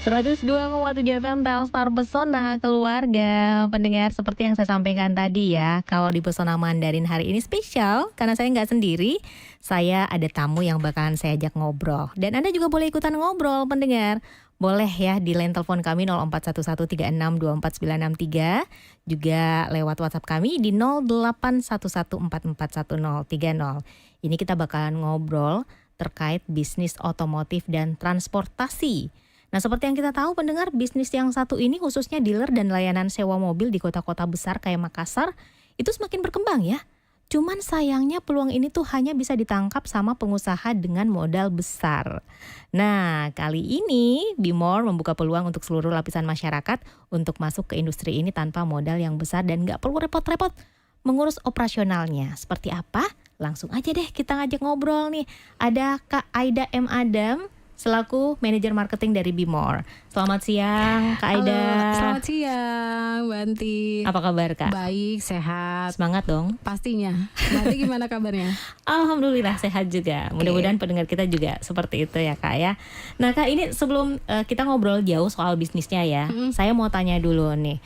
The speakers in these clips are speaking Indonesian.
102,7 FM Telstar Pesona Keluarga. Pendengar, seperti yang saya sampaikan tadi ya, kalau di Pesona Mandarin hari ini spesial karena saya nggak sendiri. Saya ada tamu yang bakalan saya ajak ngobrol. Dan Anda juga boleh ikutan ngobrol, pendengar. Boleh ya di line telepon kami 0411362493, juga lewat WhatsApp kami di 0811441030. Ini kita bakalan ngobrol terkait bisnis otomotif dan transportasi. Nah, seperti yang kita tahu pendengar, bisnis yang satu ini khususnya dealer dan layanan sewa mobil di kota-kota besar kayak Makassar itu semakin berkembang ya. Cuman sayangnya peluang ini tuh hanya bisa ditangkap sama pengusaha dengan modal besar. Nah, kali ini Bimor membuka peluang untuk seluruh lapisan masyarakat untuk masuk ke industri ini tanpa modal yang besar dan gak perlu repot-repot mengurus operasionalnya. Seperti apa? Langsung aja deh kita ngajak ngobrol nih. Ada Kak Aida M. Adam selaku manajer marketing dari Bimor. Selamat siang Kak Aida. Halo, selamat siang Mbak Anti. Apa kabar Kak? Baik, sehat. Semangat dong. Pastinya. Mbak Anti gimana kabarnya? Alhamdulillah sehat juga. Mudah-mudahan pendengar kita juga seperti itu ya Kak ya. Nah Kak, ini sebelum kita ngobrol jauh soal bisnisnya ya, saya mau tanya dulu nih.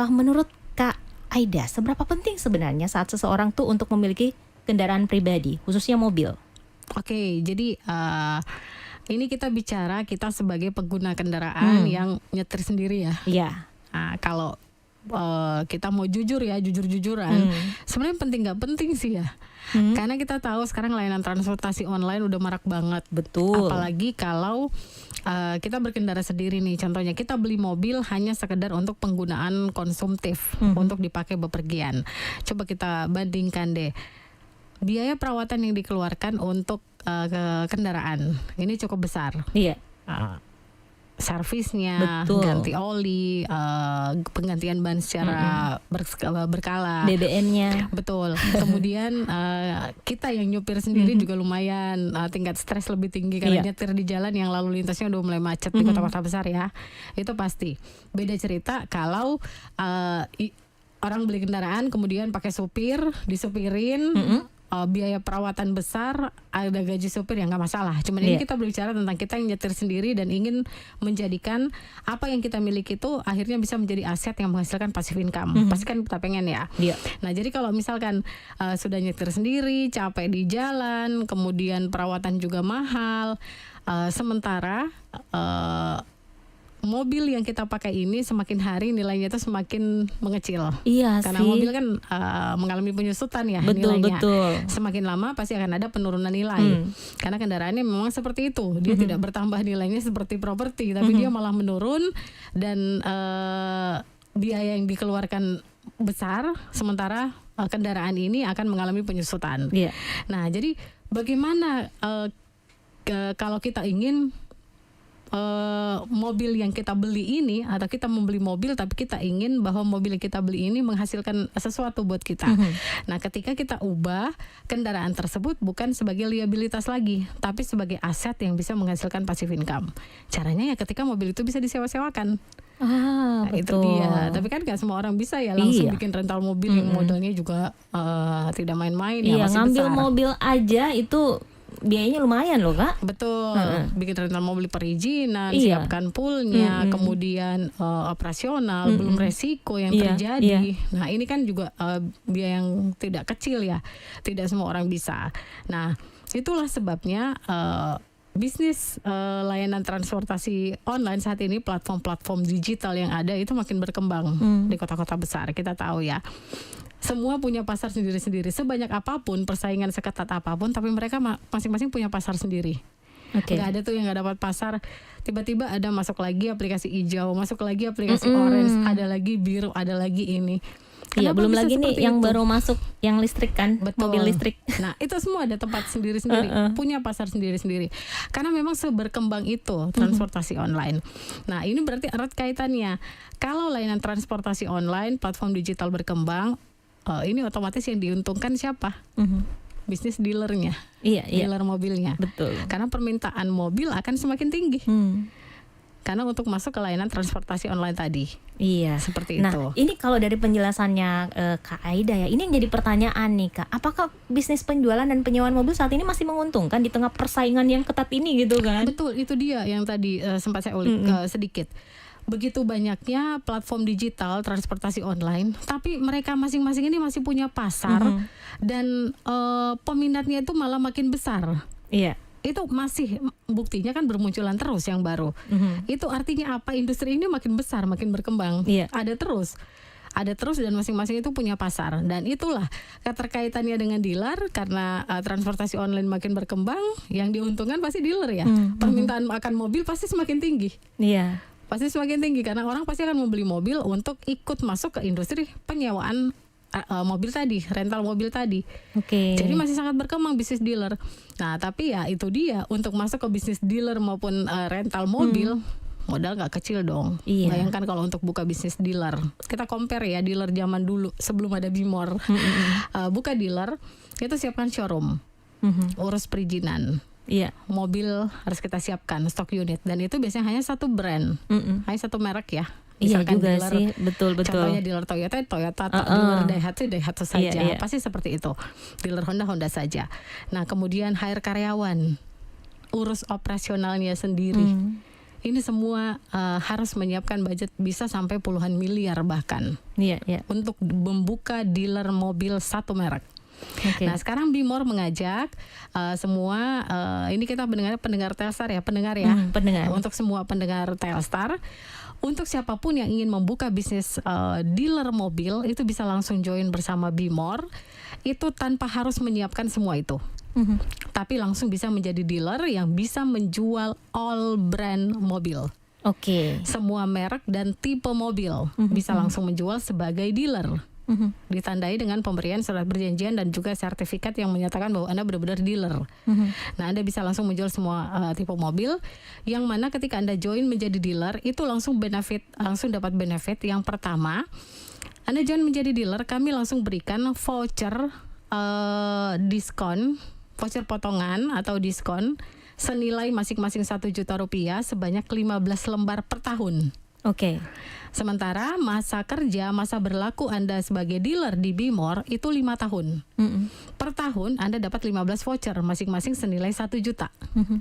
Menurut Kak Aida, seberapa penting sebenarnya saat seseorang tuh untuk memiliki kendaraan pribadi, khususnya mobil? Oke, jadi ini kita bicara kita sebagai pengguna kendaraan yang nyetir sendiri ya. Iya. Nah, kalau kita mau jujur ya, jujur-jujuran, sebenarnya penting nggak penting sih ya. Karena kita tahu sekarang layanan transportasi online udah marak banget. Betul. Apalagi kalau kita berkendara sendiri nih. Contohnya kita beli mobil hanya sekedar untuk penggunaan konsumtif, untuk dipakai bepergian. Coba kita bandingkan deh. Biaya perawatan yang dikeluarkan untuk kendaraan ini cukup besar. Iya. Servisnya, betul. ganti oli, penggantian ban secara berkala, BBM-nya. betul. Kemudian kita yang nyupir sendiri juga lumayan tingkat stres lebih tinggi karena nyetir di jalan yang lalu lintasnya udah mulai macet di kota-kota besar ya. Itu pasti. Beda cerita kalau orang beli kendaraan kemudian pakai supir, disupirin. Biaya perawatan besar, ada gaji supir yang nggak masalah. Cuman ini kita berbicara tentang kita yang nyetir sendiri dan ingin menjadikan apa yang kita miliki itu akhirnya bisa menjadi aset yang menghasilkan passive income. Pasti kan kita pengen ya. Nah jadi kalau misalkan sudah nyetir sendiri, capek di jalan, kemudian perawatan juga mahal, sementara mobil yang kita pakai ini semakin hari nilainya itu semakin mengecil. Iya karena sih. mobil kan mengalami penyusutan ya Betul, nilainya. betul. Semakin lama pasti akan ada penurunan nilai. Karena kendaraannya memang seperti itu. Dia tidak bertambah nilainya seperti properti, tapi dia malah menurun dan biaya yang dikeluarkan besar, sementara kendaraan ini akan mengalami penyusutan. Nah, jadi bagaimana kalau kita ingin mobil yang kita beli ini, atau kita membeli mobil tapi kita ingin bahwa mobil yang kita beli ini menghasilkan sesuatu buat kita. Nah, ketika kita ubah kendaraan tersebut bukan sebagai liabilitas lagi, tapi sebagai aset yang bisa menghasilkan passive income. Caranya ya ketika mobil itu bisa disewa-sewakan. Nah, itu dia. Tapi kan gak semua orang bisa ya langsung bikin rental mobil yang modelnya juga tidak main-main ya, masih ngambil besar. mobil aja itu biayanya lumayan loh Kak. Betul. Bikin rental mobil perizinan, siapkan poolnya, kemudian operasional, belum resiko yang terjadi. Nah ini kan juga biaya yang tidak kecil ya. Tidak semua orang bisa. Nah itulah sebabnya bisnis layanan transportasi online saat ini, platform-platform digital yang ada itu makin berkembang di kota-kota besar. Kita tahu ya. Semua punya pasar sendiri-sendiri. Sebanyak apapun, persaingan seketat apapun, tapi mereka masing-masing punya pasar sendiri. Gak ada tuh yang gak dapat pasar. Tiba-tiba ada masuk lagi aplikasi hijau, masuk lagi aplikasi orange, ada lagi biru, ada lagi ini. Iya, belum lagi nih yang baru masuk yang listrik kan. Betul. Mobil listrik. Nah itu semua ada tempat sendiri-sendiri, punya pasar sendiri-sendiri. Karena memang seberkembang itu transportasi online. Nah ini berarti erat kaitannya. Kalau layanan transportasi online, platform digital berkembang, ini otomatis yang diuntungkan siapa? Bisnis dealernya, dealer mobilnya. Betul. Karena permintaan mobil akan semakin tinggi. karena untuk masuk ke layanan transportasi online tadi. Iya, seperti nah, itu. Ini kalau dari penjelasannya Kak Aida ya, ini yang jadi pertanyaan nih Kak, apakah bisnis penjualan dan penyewaan mobil saat ini masih menguntungkan di tengah persaingan yang ketat ini gitu kan? Betul, itu dia yang tadi sempat saya ulik sedikit. Begitu banyaknya platform digital transportasi online, tapi mereka masing-masing ini masih punya pasar dan peminatnya itu malah makin besar. Iya. Itu masih buktinya kan bermunculan terus yang baru. Itu artinya apa? Industri ini makin besar, makin berkembang. Iya. Ada terus dan masing-masing itu punya pasar. Dan itulah keterkaitannya dengan dealer, karena transportasi online makin berkembang, yang diuntungkan pasti dealer ya. Permintaan akan mobil pasti semakin tinggi. Iya. Pasti semakin tinggi karena orang pasti akan membeli mobil untuk ikut masuk ke industri penyewaan mobil tadi, rental mobil tadi. Oke. Jadi masih sangat berkembang bisnis dealer. Nah, tapi ya itu dia, untuk masuk ke bisnis dealer maupun rental mobil, modal nggak kecil dong. Iya. Bayangkan kalau untuk buka bisnis dealer, kita compare ya dealer zaman dulu sebelum ada Bimor. Buka dealer, itu siapkan showroom, urus perizinan. Iya. Mobil harus kita siapkan stok unit, dan itu biasanya hanya satu brand, hanya satu merek ya. Iya Misalkan juga dealer, sih, betul. Contohnya dealer Toyota, dealer Daihatsu saja. Iya. Pasti seperti itu. Dealer Honda saja. Nah, kemudian hire karyawan, urus operasionalnya sendiri. Ini semua harus menyiapkan budget bisa sampai puluhan miliar bahkan. Iya. Untuk membuka dealer mobil satu merek. Okay. Nah, sekarang Bimor mengajak semua, ini kita pendengar Telstar ya, pendengar. Untuk semua pendengar Telstar, untuk siapapun yang ingin membuka bisnis dealer mobil, itu bisa langsung join bersama Bimor. Itu tanpa harus menyiapkan semua itu. Tapi langsung bisa menjadi dealer yang bisa menjual all brand mobil. Oke. Semua merek dan tipe mobil bisa langsung menjual sebagai dealer. Ditandai dengan pemberian surat perjanjian dan juga sertifikat yang menyatakan bahwa Anda benar-benar dealer. Nah, Anda bisa langsung menjual semua tipe mobil, yang mana ketika Anda join menjadi dealer itu langsung dapat benefit. Yang pertama, Anda join menjadi dealer, kami langsung berikan voucher diskon, voucher potongan atau diskon senilai masing-masing 1 juta rupiah sebanyak 15 lembar per tahun. Oke. Sementara masa berlaku Anda sebagai dealer di Bimor itu 5 tahun. Per tahun Anda dapat 15 voucher masing-masing senilai 1 juta.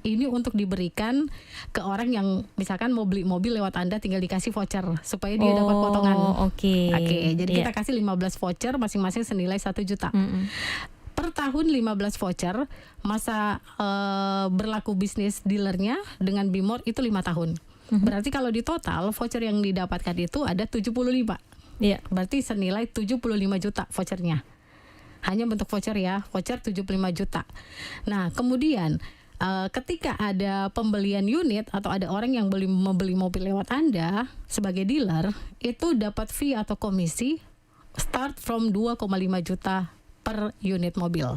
Ini untuk diberikan ke orang yang misalkan mau beli mobil lewat Anda, tinggal dikasih voucher supaya dia dapat potongan. Oke. Jadi kita kasih 15 voucher masing-masing senilai 1 juta. Per tahun 15 voucher, masa berlaku bisnis dealernya dengan Bimor itu 5 tahun. Berarti kalau di total voucher yang didapatkan itu ada 75. Iya. Berarti senilai 75 juta vouchernya. Hanya bentuk voucher ya, voucher 75 juta. Nah, kemudian ketika ada pembelian unit atau ada orang yang membeli mobil lewat Anda sebagai dealer, itu dapat fee atau komisi start from 2,5 juta per unit mobil.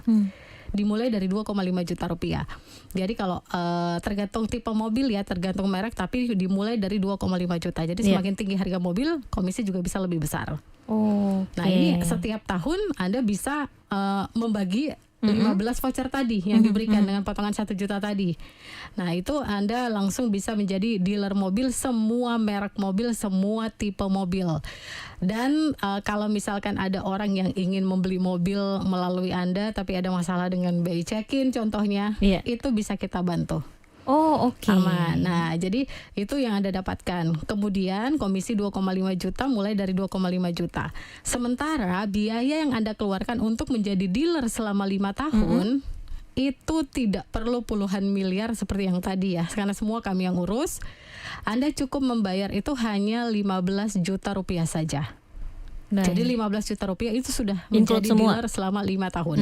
Dimulai dari 2,5 juta rupiah. Jadi kalau tergantung tipe mobil ya, tergantung merek, tapi dimulai dari 2,5 juta. Jadi semakin tinggi harga mobil, komisi juga bisa lebih besar. Nah, ini setiap tahun Anda bisa membagi 15 voucher tadi yang diberikan dengan potongan 1 juta tadi. Nah, itu Anda langsung bisa menjadi dealer mobil, semua merek mobil, semua tipe mobil. Dan kalau misalkan ada orang yang ingin membeli mobil melalui Anda tapi ada masalah dengan BI check-in contohnya, itu bisa kita bantu. Aman. Nah, jadi itu yang Anda dapatkan. Kemudian komisi 2,5 juta mulai dari 2,5 juta. Sementara biaya yang Anda keluarkan untuk menjadi dealer selama 5 tahun itu tidak perlu puluhan miliar seperti yang tadi ya. Karena semua kami yang urus. Anda cukup membayar itu hanya 15 juta rupiah saja. Jadi 15 juta rupiah itu sudah menjadi dealer selama 5 tahun.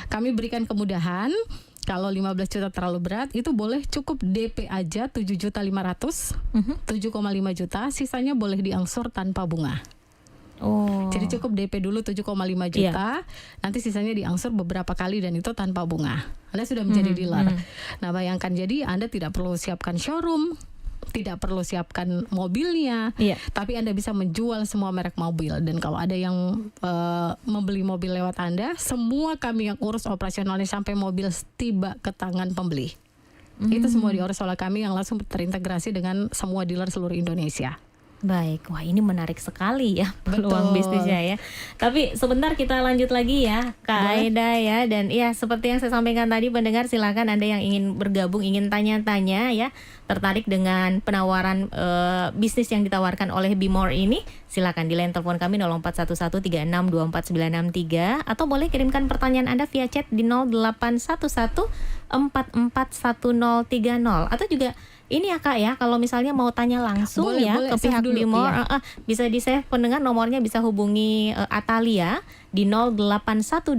Kami berikan kemudahan. Kalau 15 juta terlalu berat, itu boleh cukup DP aja 7.500.000, 7,5 juta, sisanya boleh diangsur tanpa bunga. Jadi cukup DP dulu 7,5 juta, nanti sisanya diangsur beberapa kali dan itu tanpa bunga. Anda sudah menjadi dealer. Nah, bayangkan, jadi Anda tidak perlu siapkan showroom, tidak perlu siapkan mobilnya, tapi Anda bisa menjual semua merek mobil. Dan kalau ada yang membeli mobil lewat Anda, semua kami yang urus operasionalnya sampai mobil tiba ke tangan pembeli. Itu semua diurus oleh kami yang langsung terintegrasi dengan semua dealer seluruh Indonesia. Baik, wah ini menarik sekali ya peluang bisnisnya ya. Tapi sebentar kita lanjut lagi ya Kak Aida ya. Dan ya seperti yang saya sampaikan tadi pendengar, silakan Anda yang ingin bergabung, ingin tanya-tanya ya, tertarik dengan penawaran bisnis yang ditawarkan oleh Bimore ini, silakan di line telepon kami 0811362493 atau boleh kirimkan pertanyaan Anda via chat di 0811441030 atau juga ini ya Kak ya, kalau misalnya mau tanya langsung boleh ke pihak Bimore, bisa di save pendengar, nomornya bisa hubungi Atalia di 0812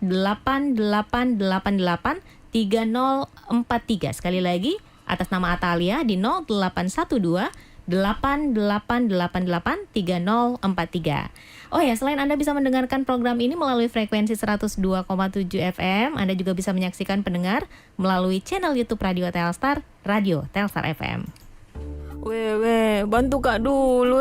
8888 3043. Sekali lagi atas nama Atalia di 0812 8888 3043. Oh ya, selain Anda bisa mendengarkan program ini melalui frekuensi 102,7 FM, Anda juga bisa menyaksikan pendengar melalui channel YouTube Radio Telstar, Radio Telstar FM. Weh, bantu Kak dulu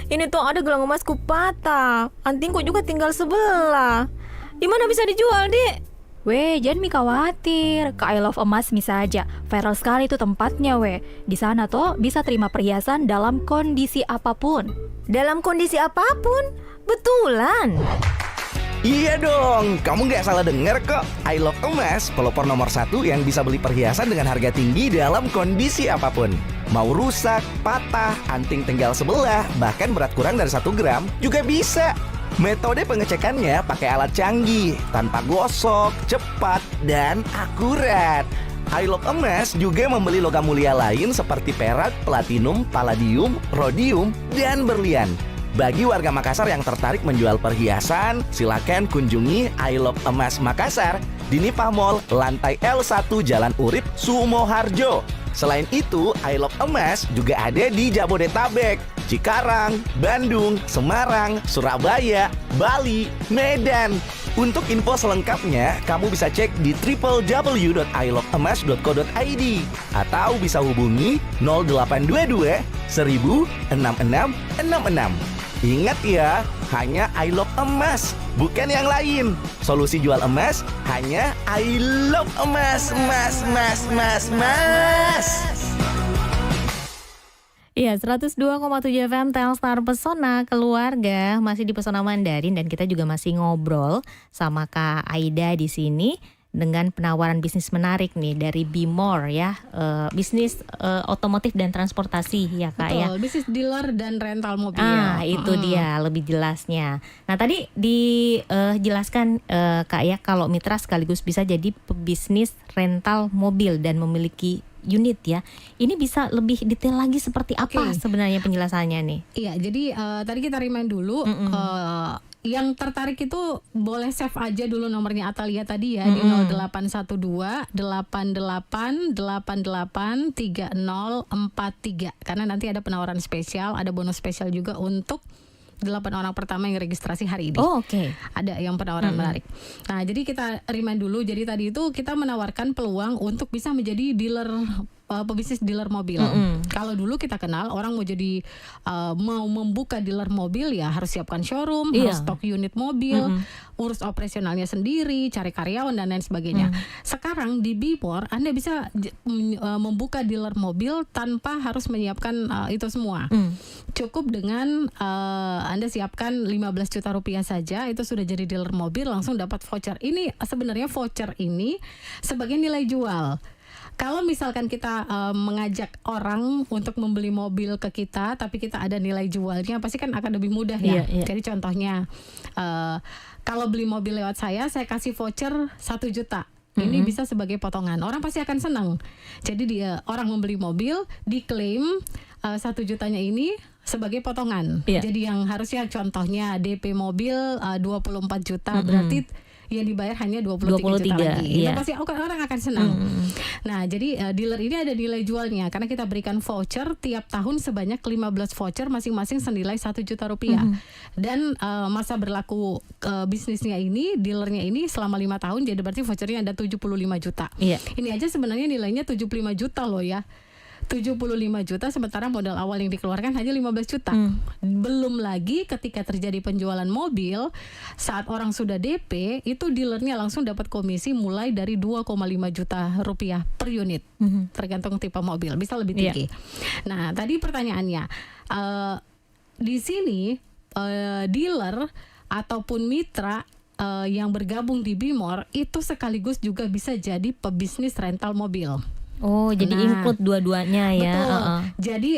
Ini tuh ada gelang emasku patah. Antingku juga tinggal sebelah. Di mana bisa dijual, Dik? Weh, jangan khawatir. Ke I Love Emas saja. Viral sekali tuh tempatnya, weh. Di sana tuh bisa terima perhiasan dalam kondisi apapun. Dalam kondisi apapun? Betulan. Iya dong, kamu nggak salah dengar kok. I Love Emas, pelopor nomor 1 yang bisa beli perhiasan dengan harga tinggi dalam kondisi apapun. Mau rusak, patah, anting tinggal sebelah, bahkan berat kurang dari 1 gram juga bisa. Metode pengecekannya pakai alat canggih, tanpa gosok, cepat, dan akurat. I Love Emas juga membeli logam mulia lain seperti perak, platinum, palladium, rhodium, dan berlian. Bagi warga Makassar yang tertarik menjual perhiasan, silakan kunjungi I Love Emas Makassar di Nipah Mall, lantai L1 Jalan Urip, Sumoharjo. Selain itu, I Love Emas juga ada di Jabodetabek, Cikarang, Bandung, Semarang, Surabaya, Bali, Medan. Untuk info selengkapnya, kamu bisa cek di www.iloveemas.co.id atau bisa hubungi 0822 1000 6666. Ingat ya, hanya I Love Emas, bukan yang lain. Solusi jual emas hanya I Love Emas, mas. Iya, 102,7 FM Telstar Pesona Keluarga, masih di Pesona Mandarin, dan kita juga masih ngobrol sama Kak Aida di sini dengan penawaran bisnis menarik nih dari Bimore ya, bisnis otomotif dan transportasi ya Kak. Betul, ya. bisnis dealer dan rental mobil. Itu dia lebih jelasnya. Nah tadi dijelaskan Kak ya, kalau mitra sekaligus bisa jadi pebisnis rental mobil dan memiliki unit ya. Ini bisa lebih detail lagi seperti apa sebenarnya penjelasannya nih? Iya, jadi tadi kita remind dulu. Yang tertarik itu boleh save aja dulu nomornya Atalia tadi ya, di 0812 8888 3043, karena nanti ada penawaran spesial, ada bonus spesial juga untuk 8 orang pertama yang registrasi hari ini. Oh, oke. Ada yang penawaran menarik. Nah, jadi kita remind dulu. Jadi tadi itu kita menawarkan peluang untuk bisa menjadi dealer, pebisnis dealer mobil. Kalau dulu kita kenal orang mau jadi mau membuka dealer mobil ya harus siapkan showroom, harus stok unit mobil, urus operasionalnya sendiri, cari karyawan dan lain sebagainya. Sekarang di Bimore Anda bisa membuka dealer mobil tanpa harus menyiapkan itu semua. Cukup dengan Anda siapkan 15 juta rupiah saja, itu sudah jadi dealer mobil, langsung dapat voucher. Ini sebenarnya voucher ini sebagai nilai jual. Kalau misalkan kita mengajak orang untuk membeli mobil ke kita, tapi kita ada nilai jualnya, pasti kan akan lebih mudah ya. Jadi contohnya, kalau beli mobil lewat saya kasih voucher 1 juta. Ini bisa sebagai potongan. Orang pasti akan senang. Jadi orang membeli mobil, diklaim 1 jutanya ini sebagai potongan. Jadi yang harusnya contohnya DP mobil 24 juta, berarti yang dibayar hanya 23 juta lagi. Itu pasti orang akan senang. Nah, jadi dealer ini ada nilai jualnya karena kita berikan voucher tiap tahun sebanyak 15 voucher masing-masing senilai 1 juta rupiah. Dan masa berlaku bisnisnya ini, dealernya ini selama 5 tahun, jadi berarti vouchernya ada 75 juta. Ini aja sebenarnya nilainya 75 juta loh ya. 75 juta, sementara modal awal yang dikeluarkan hanya 15 juta. Belum lagi ketika terjadi penjualan mobil, saat orang sudah DP, itu dealernya langsung dapat komisi mulai dari 2,5 juta rupiah per unit. Tergantung tipe mobil, bisa lebih tinggi. Nah, tadi pertanyaannya, di sini dealer ataupun mitra yang bergabung di Bimor itu sekaligus juga bisa jadi pebisnis rental mobil. Oh, jadi include dua-duanya ya. Betul. Jadi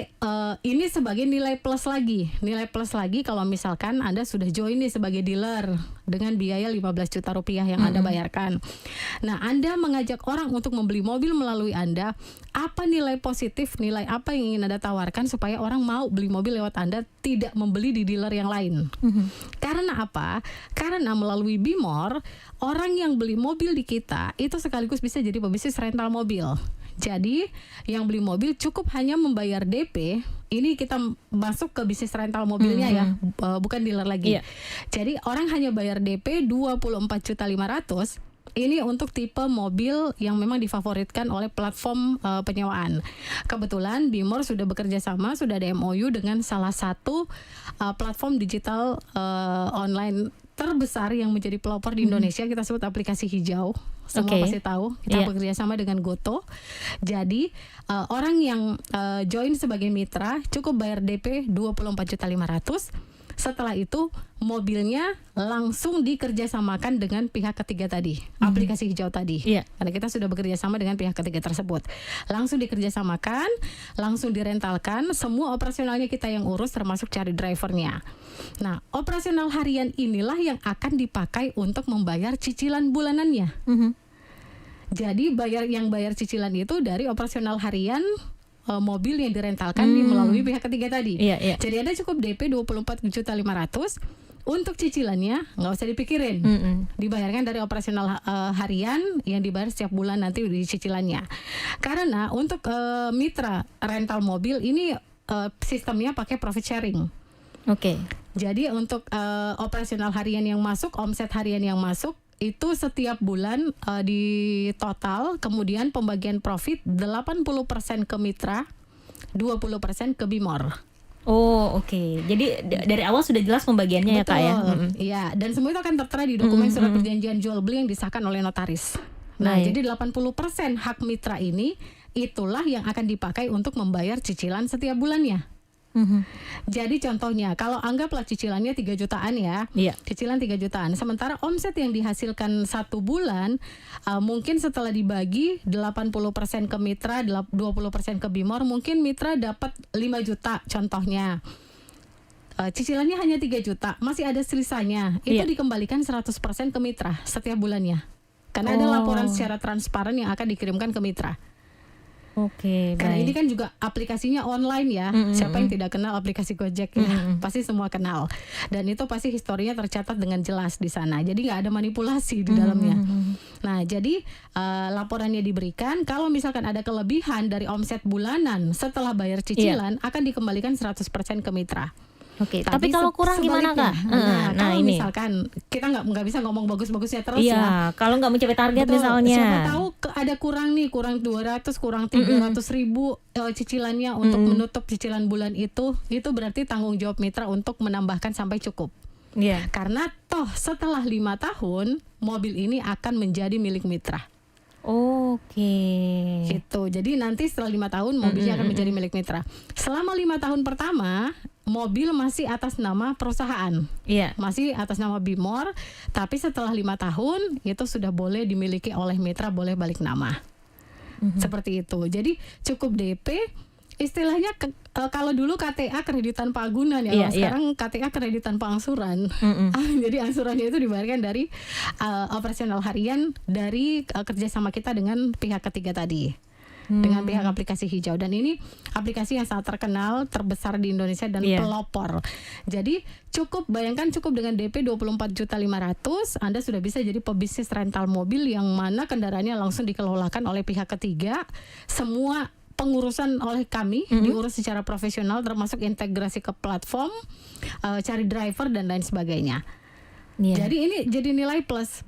ini sebagai nilai plus lagi. Nilai plus lagi kalau misalkan Anda sudah join nih sebagai dealer dengan biaya 15 juta rupiah yang Anda bayarkan. Nah, Anda mengajak orang untuk membeli mobil melalui Anda. Apa nilai positif, nilai apa yang ingin Anda tawarkan supaya orang mau beli mobil lewat Anda, tidak membeli di dealer yang lain? Karena apa? Karena melalui Bimor, orang yang beli mobil di kita itu sekaligus bisa jadi pebisnis rental mobil. Jadi yang beli mobil cukup hanya membayar DP. Ini kita masuk ke bisnis rental mobilnya ya, bukan dealer lagi. Jadi orang hanya bayar DP 24.500.000. Ini untuk tipe mobil yang memang difavoritkan oleh platform penyewaan. Kebetulan Bimor sudah bekerja sama, sudah ada MOU dengan salah satu platform digital online terbesar yang menjadi pelopor di Indonesia. Kita sebut aplikasi hijau. Semua pasti tahu. Kita bekerja sama dengan Goto. Jadi orang yang join sebagai mitra cukup bayar DP 24.500.000. Setelah itu mobilnya langsung dikerjasamakan dengan pihak ketiga tadi, aplikasi hijau tadi. Karena kita sudah bekerja sama dengan pihak ketiga tersebut. Langsung dikerjasamakan, langsung direntalkan, semua operasionalnya kita yang urus termasuk cari drivernya. Nah, operasional harian inilah yang akan dipakai untuk membayar cicilan bulanannya. Jadi bayar cicilan itu dari operasional harian mobil yang direntalkan melalui pihak ketiga tadi. Jadi Anda cukup DP 24.500.000. Untuk cicilannya nggak usah dipikirin, dibayarkan dari operasional harian yang dibayar setiap bulan nanti di cicilannya. Karena untuk mitra rental mobil ini sistemnya pakai profit sharing. Jadi untuk operasional harian yang masuk, omset harian yang masuk itu setiap bulan di total, kemudian pembagian profit 80% ke mitra, 20% ke Bimor. Jadi dari awal sudah jelas pembagiannya. Betul, ya Kak ya. Iya, dan semua itu akan tertera di dokumen surat perjanjian jual beli yang disahkan oleh notaris. Nah, jadi 80% hak mitra ini itulah yang akan dipakai untuk membayar cicilan setiap bulannya. Jadi contohnya kalau anggaplah cicilannya 3 jutaan ya, cicilan 3 jutaan. Sementara omset yang dihasilkan satu bulan mungkin setelah dibagi 80% ke mitra, 20% ke Bimor, mungkin mitra dapat 5 juta contohnya. Cicilannya hanya 3 juta, masih ada sisanya. Itu dikembalikan 100% ke mitra setiap bulannya. Karena ada laporan secara transparan yang akan dikirimkan ke mitra. Karena ini kan juga aplikasinya online ya. Siapa yang tidak kenal aplikasi Gojek ya? Pasti semua kenal. Dan itu pasti historinya tercatat dengan jelas di sana. Jadi nggak ada manipulasi di dalamnya. Nah, jadi laporannya diberikan. Kalau misalkan ada kelebihan dari omset bulanan setelah bayar cicilan, akan dikembalikan 100% ke mitra. Tapi kalau kurang gimana Kak? Kalau misalkan kita nggak bisa ngomong bagus-bagusnya terus kalau nggak mencapai target misalnya. Siapa tahu ada kurang 200, kurang 300 ribu cicilannya untuk menutup cicilan bulan itu berarti tanggung jawab mitra untuk menambahkan sampai cukup. Karena toh setelah 5 tahun mobil ini akan menjadi milik mitra. Gitu. Jadi nanti setelah 5 tahun mobilnya akan menjadi milik mitra. Selama 5 tahun pertama mobil masih atas nama perusahaan, masih atas nama Bimor. Tapi setelah 5 tahun itu sudah boleh dimiliki oleh mitra, boleh balik nama. Seperti itu. Jadi cukup DP. Istilahnya kalau dulu KTA kredit tanpa agunan ya, sekarang KTA kredit tanpa angsuran. Jadi angsurannya itu dibayarkan dari operasional harian dari kerjasama kita dengan pihak ketiga tadi, dengan pihak aplikasi hijau. Dan ini aplikasi yang sangat terkenal, terbesar di Indonesia dan pelopor. Jadi bayangkan cukup dengan DP 24.500.000, Anda sudah bisa jadi pebisnis rental mobil yang mana kendaraannya langsung dikelolakan oleh pihak ketiga. Semua pengurusan oleh kami diurus secara profesional, termasuk integrasi ke platform, cari driver dan lain sebagainya. Jadi ini jadi nilai plus.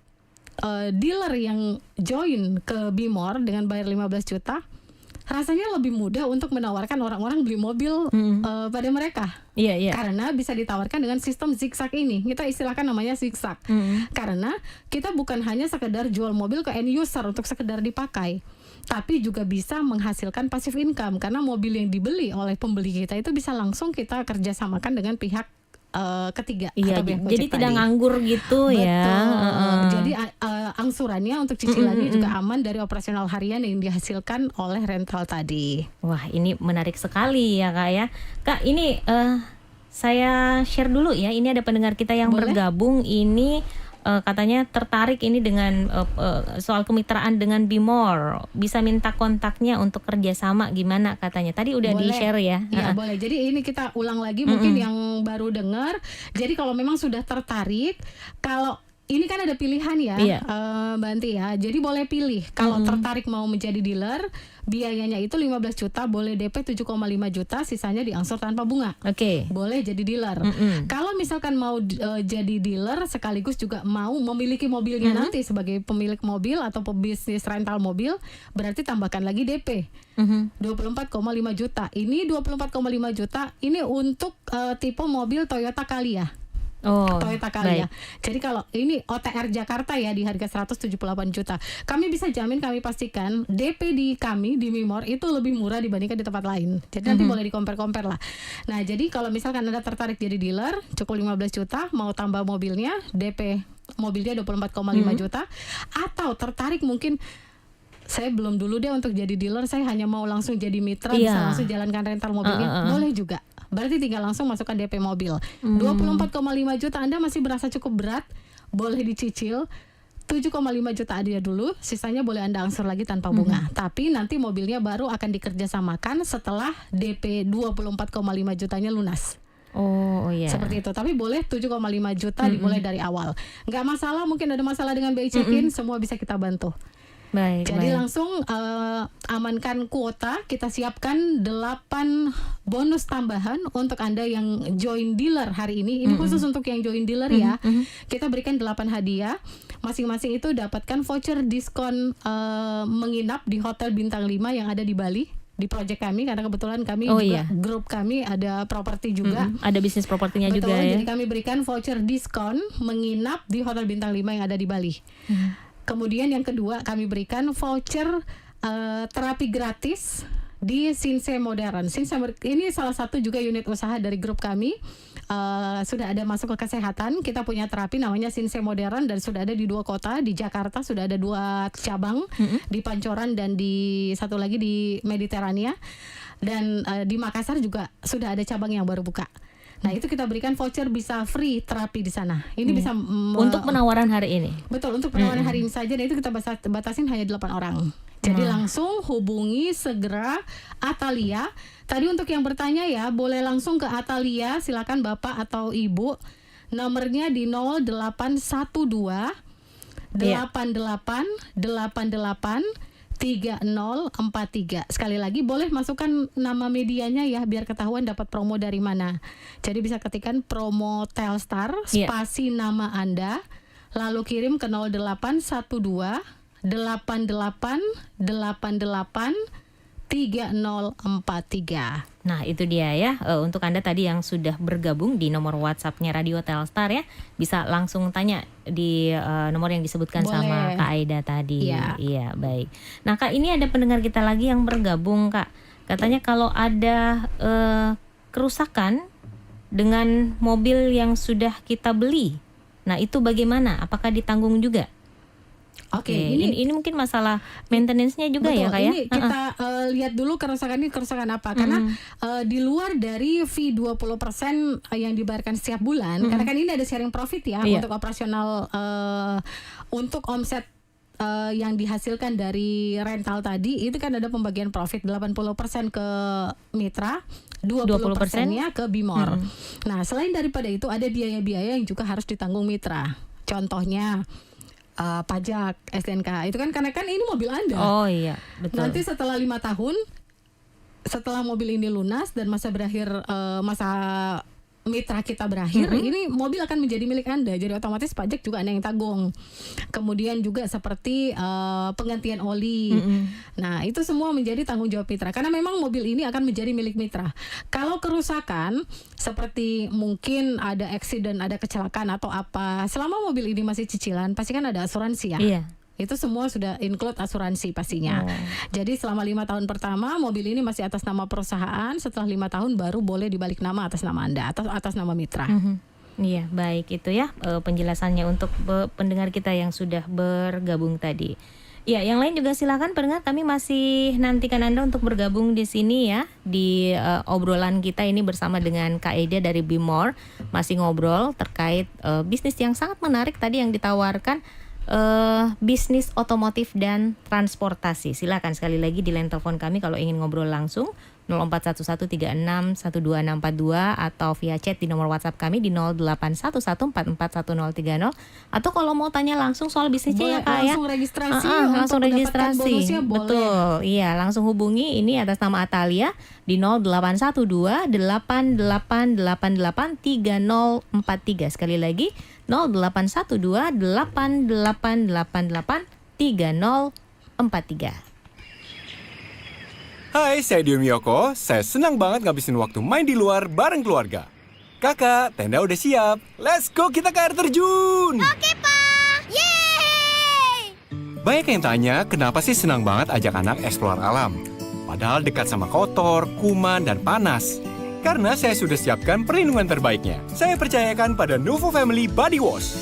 Dealer yang join ke Bimor dengan bayar 15 juta rasanya lebih mudah untuk menawarkan orang-orang beli mobil pada mereka. Iya. Karena bisa ditawarkan dengan sistem zigzag ini. Kita istilahkan namanya zigzag. Karena kita bukan hanya sekedar jual mobil ke end user untuk sekedar dipakai, tapi juga bisa menghasilkan passive income. Karena mobil yang dibeli oleh pembeli kita itu bisa langsung kita kerjasamakan dengan pihak ketiga. Iya, atau pihak jadi gojek tidak tadi. nganggur gitu ya. Jadi angsurannya untuk cicilannya juga aman dari operasional harian yang dihasilkan oleh rental tadi. Wah, ini menarik sekali ya Kak ya. Kak, ini saya share dulu ya. Ini ada pendengar kita yang Boleh? bergabung ini katanya tertarik ini dengan soal kemitraan dengan Bimor. Bisa minta kontaknya untuk kerjasama gimana katanya. Tadi udah Boleh. di-share ya. Iya, boleh. Jadi ini kita ulang lagi mungkin yang baru dengar. Jadi kalau memang sudah tertarik, kalau ini kan ada pilihan ya, Iya. Mbak Anti ya. Jadi boleh pilih. Kalau tertarik mau menjadi dealer, biayanya itu 15 juta, boleh DP 7,5 juta, sisanya diangsur tanpa bunga. Oke. Boleh jadi dealer. Kalau misalkan mau jadi dealer sekaligus juga mau memiliki mobilnya nanti sebagai pemilik mobil atau pebisnis rental mobil, berarti tambahkan lagi DP. 24,5 juta. Ini 24,5 juta ini untuk tipe mobil Toyota Calya. Oh, Toyota Calya. baik. Jadi kalau ini OTR Jakarta ya di harga 178 juta. Kami bisa jamin, kami pastikan DP di kami di Mimor itu lebih murah dibandingkan di tempat lain. Jadi nanti boleh di-compare lah. Nah, jadi kalau misalkan Anda tertarik jadi dealer, cukup 15 juta, mau tambah mobilnya, DP mobilnya 24,5 juta, atau tertarik mungkin saya belum dulu deh untuk jadi dealer, saya hanya mau langsung jadi mitra, Iya. bisa langsung jalankan rental mobilnya, boleh juga. Berarti tinggal langsung masukkan DP mobil. 24,5 juta Anda masih berasa cukup berat, boleh dicicil. 7,5 juta ada dulu, sisanya boleh Anda angsur lagi tanpa bunga. Tapi nanti mobilnya baru akan dikerjasamakan setelah DP 24,5 jutanya lunas. Oh iya. Seperti itu. Tapi boleh 7,5 juta dimulai dari awal. Nggak masalah, mungkin ada masalah dengan BI check-in, semua bisa kita bantu. Baik. Jadi baik. langsung amankan kuota, kita siapkan 8 bonus tambahan untuk Anda yang join dealer hari ini. Ini khusus untuk yang join dealer ya. Kita berikan 8 hadiah. Masing-masing itu dapatkan voucher diskon menginap di Hotel Bintang 5 yang ada di Bali, di project kami, karena kebetulan kami juga grup kami ada properti juga. Ada bisnis propertinya Betul, juga ya. jadi kami berikan voucher diskon menginap di Hotel Bintang 5 yang ada di Bali. Kemudian yang kedua, kami berikan voucher terapi gratis di Sinse Modern. Sinse ini salah satu juga unit usaha dari grup kami. Sudah ada masuk ke kesehatan. Kita punya terapi namanya Sinse Modern dan sudah ada di 2 kota. Di Jakarta sudah ada 2 cabang, di Pancoran dan di satu lagi di Mediterania. Dan di Makassar juga sudah ada cabang yang baru buka. Nah, itu kita berikan voucher bisa free terapi di sana. Ini bisa Untuk penawaran hari ini. betul, untuk penawaran hari ini saja, dan itu kita batasin hanya 8 orang. Jadi langsung hubungi segera Atalia. Tadi untuk yang bertanya ya, boleh langsung ke Atalia, silakan Bapak atau Ibu. Nomornya di 0812 88 88 3043. Sekali lagi boleh masukkan nama medianya ya, biar ketahuan dapat promo dari mana. Jadi bisa ketikkan promo Telstar spasi nama Anda, lalu kirim ke 0812 88 88 3043. Nah itu dia ya, untuk Anda tadi yang sudah bergabung di nomor WhatsApp-nya Radio Telstar ya, bisa langsung tanya di nomor yang disebutkan sama Kak Aida tadi. Iya, baik. Nah Kak, ini ada pendengar kita lagi yang bergabung Kak. Katanya kalau ada kerusakan dengan mobil yang sudah kita beli, nah itu bagaimana? Apakah ditanggung juga? Oke, ini mungkin masalah maintenance-nya juga. Betul, ya Kak ya. Ini kita lihat dulu kerusakan ini kerusakan apa. Karena di luar dari fee 20% yang dibayarkan setiap bulan, karena kan ini ada sharing profit ya untuk operasional, untuk omset yang dihasilkan dari rental tadi, itu kan ada pembagian profit 80% ke mitra, 20%-nya ke Bimor. Nah, selain daripada itu ada biaya-biaya yang juga harus ditanggung mitra. Contohnya pajak, STNK, itu kan karena kan ini mobil Anda. Oh iya, betul. Nanti setelah 5 tahun, setelah mobil ini lunas dan masa berakhir masa mitra kita berakhir, ini mobil akan menjadi milik Anda. Jadi otomatis pajak juga Anda yang tanggung. Kemudian juga seperti penggantian oli. Nah, itu semua menjadi tanggung jawab mitra. Karena memang mobil ini akan menjadi milik mitra. Kalau kerusakan seperti mungkin ada accident, ada kecelakaan atau apa, selama mobil ini masih cicilan, pasti kan ada asuransi ya. Iya. Itu semua sudah include asuransi pastinya. Jadi selama 5 tahun pertama mobil ini masih atas nama perusahaan. Setelah 5 tahun baru boleh dibalik nama atas nama Anda atau atas nama mitra. Iya, baik itu ya penjelasannya untuk pendengar kita yang sudah bergabung tadi. Ya, yang lain juga silakan pendengar, kami masih nantikan Anda untuk bergabung di sini ya di obrolan kita ini bersama dengan Kak Aida dari Be More, masih ngobrol terkait bisnis yang sangat menarik tadi yang ditawarkan. Bisnis otomotif dan transportasi. Silakan sekali lagi di line telepon kami kalau ingin ngobrol langsung 0411361242 atau via chat di nomor WhatsApp kami di 0811441030 atau kalau mau tanya langsung soal bisnisnya ya Kak ya. Langsung registrasi. Langsung untuk registrasi. mendapatkan bonusnya boleh. Betul. Iya, langsung hubungi ini atas nama Atalia di 081288883043. Sekali lagi 081288883043. Hai, saya Dio Miyoko. Saya senang banget ngabisin waktu main di luar bareng keluarga. Kakak, tenda udah siap. Let's go, kita ke air terjun. Oke, Pak. Yeay! Banyak yang tanya, kenapa sih senang banget ajak anak eksplor alam? Padahal dekat sama kotor, kuman, dan panas. Karena saya sudah siapkan perlindungan terbaiknya. Saya percayakan pada Nuvo Family Body Wash.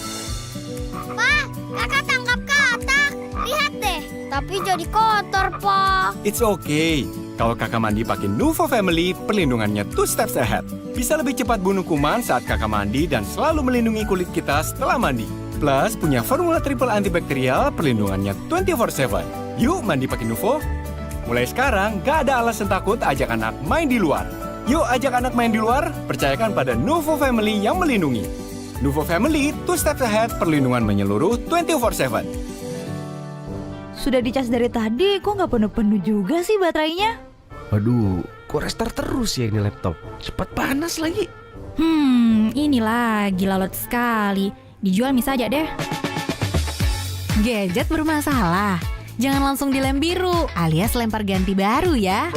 Pak, kakak tangkap katak. Lihat deh. Tapi jadi kotor, Pak. It's okay. Kalau kakak mandi pakai Nuvo Family, perlindungannya 2 steps ahead. Bisa lebih cepat bunuh kuman saat kakak mandi dan selalu melindungi kulit kita setelah mandi. Plus, punya formula triple antibakterial, perlindungannya 24/7. Yuk mandi pakai Nuvo. Mulai sekarang, gak ada alasan takut ajak anak main di luar. Yuk ajak anak main di luar, percayakan pada Nuvo Family yang melindungi. Nuvo Family, 2 steps ahead, perlindungan menyeluruh 24/7. Sudah dicas dari tadi, kok nggak penuh-penuh juga sih baterainya? Waduh, kok restart terus ya ini laptop? Cepat panas lagi. Ini lagi lalot sekali. Dijual mis aja deh. Gadget bermasalah? Jangan langsung dilem biru alias lempar ganti baru ya.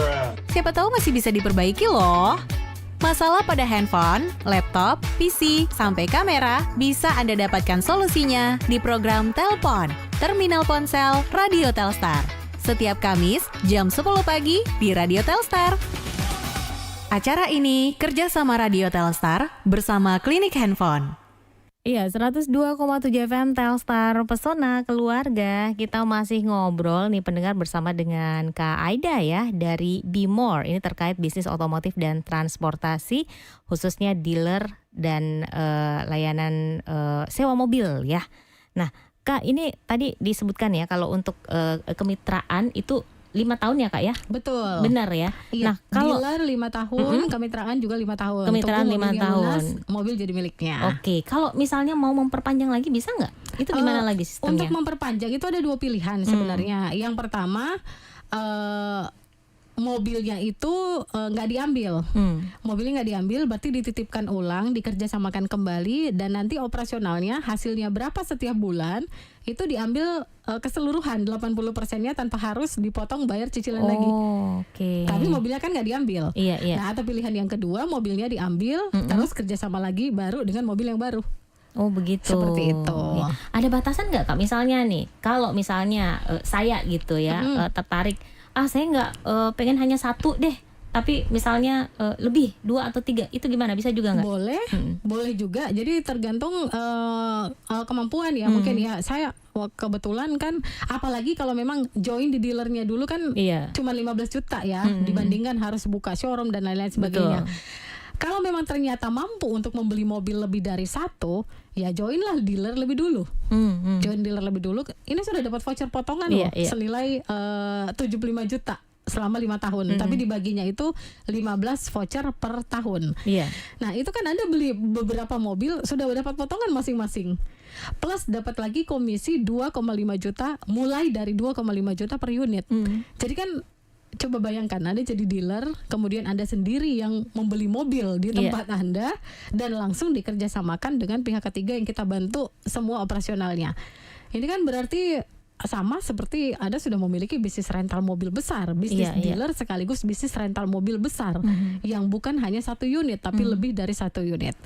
Siapa tahu masih bisa diperbaiki loh. Masalah pada handphone, laptop, PC, sampai kamera bisa Anda dapatkan solusinya di program Telpon, Terminal Ponsel Radio Telstar. Setiap Kamis jam 10 pagi di Radio Telstar. Acara ini kerjasama Radio Telstar bersama Klinik Handphone. Iya, 102,7 FM Telstar Pesona Keluarga. Kita masih ngobrol nih pendengar bersama dengan Kak Aida ya dari Be More. Ini terkait bisnis otomotif dan transportasi, khususnya dealer dan layanan sewa mobil ya. Nah, Kak, ini tadi disebutkan ya kalau untuk kemitraan itu 5 tahun ya Kak ya? Betul. Benar ya? Iya, Nah, kalau dealer 5 tahun, kemitraan juga 5 tahun. Kemitraan Tunggu 5 mobilnya tahun. lunas, mobil jadi miliknya. Oke, kalau misalnya mau memperpanjang lagi bisa nggak? Itu gimana lagi sistemnya? Untuk memperpanjang itu ada 2 pilihan sebenarnya. Yang pertama, mobilnya itu nggak diambil. Mobilnya nggak diambil, berarti dititipkan ulang, dikerjasamakan kembali, dan nanti operasionalnya hasilnya berapa setiap bulan itu diambil keseluruhan 80%-nya tanpa harus dipotong bayar cicilan lagi. Oke. Tapi mobilnya kan nggak diambil. Iya, iya. Nah, atau pilihan yang kedua, mobilnya diambil, terus kerjasama lagi baru dengan mobil yang baru. Oh begitu. Seperti itu. Ya. Ada batasan nggak Kak? Misalnya nih, kalau misalnya saya gitu ya tertarik, saya nggak pengen hanya 1 deh, tapi misalnya lebih 2 atau 3, itu gimana? Bisa juga nggak? Boleh, boleh juga. Jadi tergantung kemampuan ya. Mungkin ya saya kebetulan kan, apalagi kalau memang join di dealernya dulu kan cuma 15 juta ya, dibandingkan harus buka showroom dan lain-lain sebagainya. Kalau memang ternyata mampu untuk membeli mobil lebih dari 1, ya joinlah dealer lebih dulu. Join dealer lebih dulu. Ini sudah dapat voucher potongan loh, senilai 75 juta selama 5 tahun. Tapi dibaginya itu 15 voucher per tahun. Nah, itu kan Anda beli beberapa mobil sudah dapat potongan masing-masing. Plus dapat lagi komisi 2,5 juta, mulai dari 2,5 juta per unit. Jadi kan coba bayangkan Anda jadi dealer, kemudian Anda sendiri yang membeli mobil di tempat Anda dan langsung dikerjasamakan dengan pihak ketiga yang kita bantu semua operasionalnya. Ini kan berarti sama seperti Anda sudah memiliki bisnis rental mobil besar, bisnis dealer sekaligus bisnis rental mobil besar yang bukan hanya satu unit tapi lebih dari satu unit.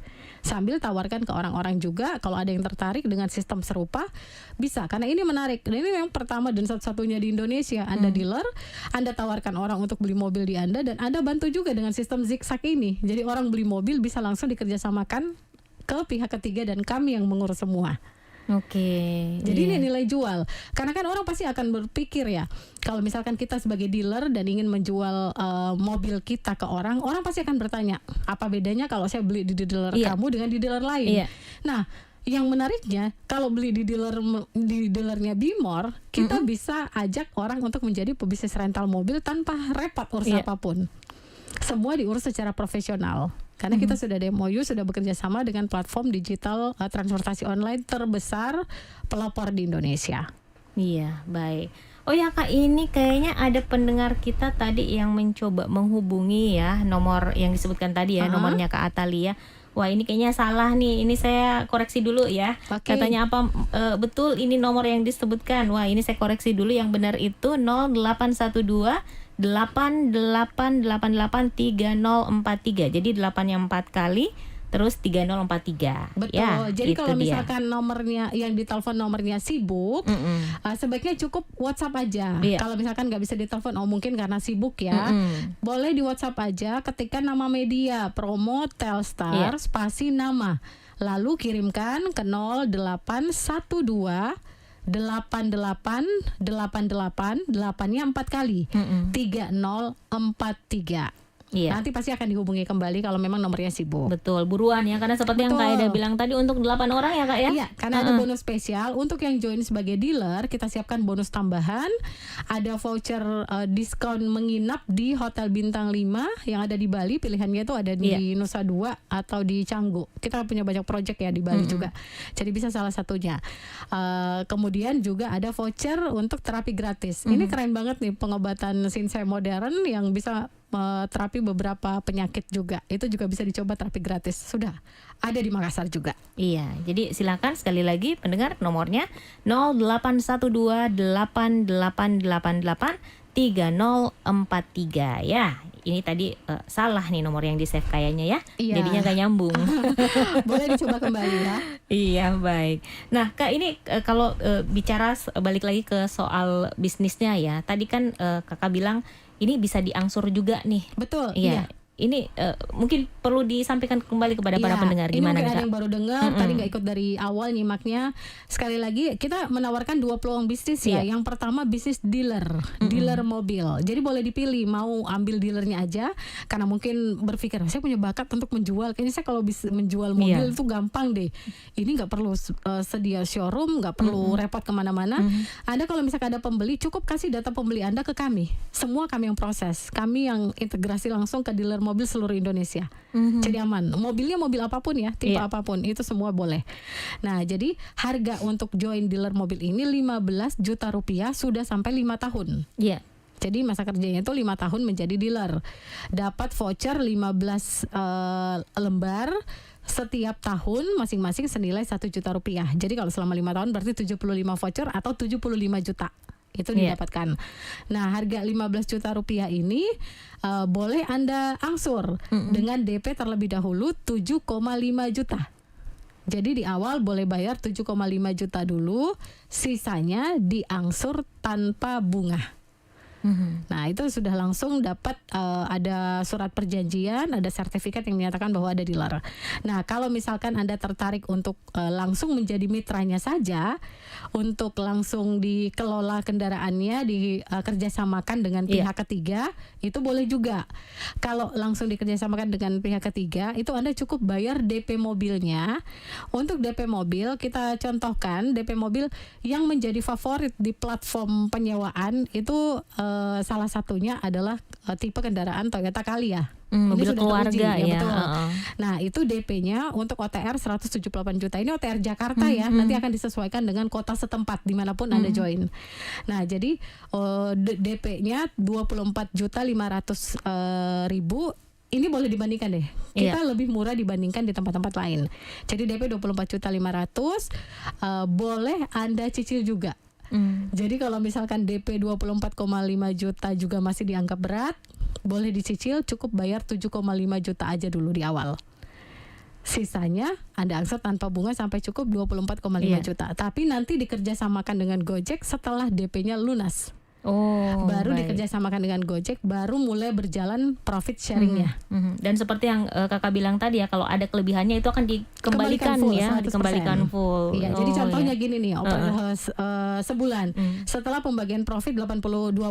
Sambil tawarkan ke orang-orang juga kalau ada yang tertarik dengan sistem serupa bisa, karena ini menarik. Dan ini yang pertama dan satu-satunya di Indonesia. Anda dealer, Anda tawarkan orang untuk beli mobil di Anda dan Anda bantu juga dengan sistem zigzag ini. Jadi orang beli mobil bisa langsung dikerjasamakan ke pihak ketiga dan kami yang mengurus semua. Oke. Jadi ini nilai jual. Karena kan orang pasti akan berpikir ya, kalau misalkan kita sebagai dealer dan ingin menjual mobil kita ke orang, orang pasti akan bertanya, apa bedanya kalau saya beli di dealer kamu dengan di dealer lain? Nah, yang menariknya kalau beli di dealernya Bimor, kita bisa ajak orang untuk menjadi pebisnis rental mobil tanpa repot urus apapun. Semua diurus secara profesional. Karena kita sudah MOU, sudah bekerja sama dengan platform digital transportasi online terbesar pelopor di Indonesia. Iya, baik. Oh ya Kak, ini kayaknya ada pendengar kita tadi yang mencoba menghubungi ya, nomor yang disebutkan tadi ya, nomornya Kak Atalia. Wah, ini kayaknya salah nih. Ini saya koreksi dulu ya. Katanya apa betul ini nomor yang disebutkan. Wah, ini saya koreksi dulu, yang benar itu 0812 88883043. Jadi 8-nya 4 kali terus 3043. Betul. Ya, jadi kalau dia. misalkan nomornya yang ditelepon nomornya sibuk, sebaiknya cukup WhatsApp aja. Kalau misalkan nggak bisa ditelepon, mungkin karena sibuk ya, boleh di WhatsApp aja, ketikkan nama media, promo Telstar, spasi nama, lalu kirimkan ke 0812 88888 nya 4 kali 3043. Nanti pasti akan dihubungi kembali kalau memang nomornya sibuk. Betul, buruan ya, karena seperti yang Kak Eda bilang tadi untuk 8 orang ya Kak ya. Iya, karena ada bonus spesial untuk yang join sebagai dealer. Kita siapkan bonus tambahan, ada voucher diskon menginap di Hotel Bintang 5 yang ada di Bali. Pilihannya itu ada di Nusa Dua atau di Canggu. Kita punya banyak project ya di Bali juga, jadi bisa salah satunya. Kemudian juga ada voucher untuk terapi gratis. Ini keren banget nih, pengobatan Sinsei modern yang bisa terapi beberapa penyakit juga. Itu juga bisa dicoba, terapi gratis. Sudah ada di Makassar juga. Iya, jadi silakan sekali lagi pendengar, nomornya 081288883043 ya. Ini tadi salah nih nomor yang di save kayaknya ya. Jadinya gak nyambung. Boleh dicoba kembali ya. Iya, baik. Nah Kak, ini kalau bicara balik lagi ke soal bisnisnya ya. Tadi kan Kakak bilang ini bisa diangsur juga nih. Betul. Iya. Ini mungkin perlu disampaikan kembali kepada para pendengar. Ini Gimana mungkin nih, ada yang baru dengar, tadi nggak ikut dari awal nyimaknya. Sekali lagi, kita menawarkan 2 peluang bisnis ya. Yang pertama bisnis dealer, dealer mobil. Jadi boleh dipilih mau ambil dealernya aja, karena mungkin berpikir saya punya bakat untuk menjual. Kayaknya saya kalau bisa menjual mobil itu gampang deh. Ini nggak perlu sedia showroom, nggak perlu repot kemana-mana. Anda kalau misalkan ada pembeli, cukup kasih data pembeli Anda ke kami. Semua kami yang proses, kami yang integrasi langsung ke dealer mobil seluruh Indonesia. Jadi aman. Mobilnya mobil apapun ya, tipe apapun, itu semua boleh. Nah, jadi harga untuk join dealer mobil ini 15 juta rupiah sudah sampai 5 tahun. Iya. Jadi masa kerjanya itu 5 tahun menjadi dealer. Dapat voucher 15 lembar setiap tahun, masing-masing senilai 1 juta rupiah. Jadi kalau selama 5 tahun berarti 75 voucher atau 75 juta. Itu didapatkan. Nah, harga 15 juta rupiah ini boleh Anda angsur dengan DP terlebih dahulu 7,5 juta. Jadi di awal boleh bayar 7,5 juta dulu, sisanya diangsur tanpa bunga. Nah, itu sudah langsung dapat ada surat perjanjian, ada sertifikat yang menyatakan bahwa ada dealer. Nah, kalau misalkan Anda tertarik untuk langsung menjadi mitranya saja, untuk langsung dikelola kendaraannya, dikerjasamakan dengan pihak ketiga, itu boleh juga. Kalau langsung dikerjasamakan dengan pihak ketiga, itu Anda cukup bayar DP mobilnya. Untuk DP mobil, kita contohkan DP mobil yang menjadi favorit di platform penyewaan itu salah satunya adalah tipe kendaraan Toyota Calya. mobil sudah teruji, keluarga ya. betul. Nah, itu DP-nya untuk OTR 178 juta. Ini OTR Jakarta ya. Nanti akan disesuaikan dengan kota setempat dimanapun Anda join. Nah, jadi DP-nya 24.500.000. Ini boleh dibandingkan deh. Kita lebih murah dibandingkan di tempat-tempat lain. Jadi DP 24.500.000, boleh Anda cicil juga. Jadi kalau misalkan DP 24,5 juta juga masih dianggap berat, boleh dicicil, cukup bayar 7,5 juta aja dulu di awal. Sisanya Anda aksesor tanpa bunga sampai cukup 24,5 juta. Tapi nanti dikerjasamakan dengan Gojek setelah DP-nya lunas. Baru dikerjasamakan dengan Gojek, baru mulai berjalan profit sharingnya. Dan seperti yang kakak bilang tadi ya, kalau ada kelebihannya itu akan dikembalikan full, ya, 100%. dikembalikan full. Iya, jadi contohnya gini nih, sebulan setelah pembagian profit 80-20,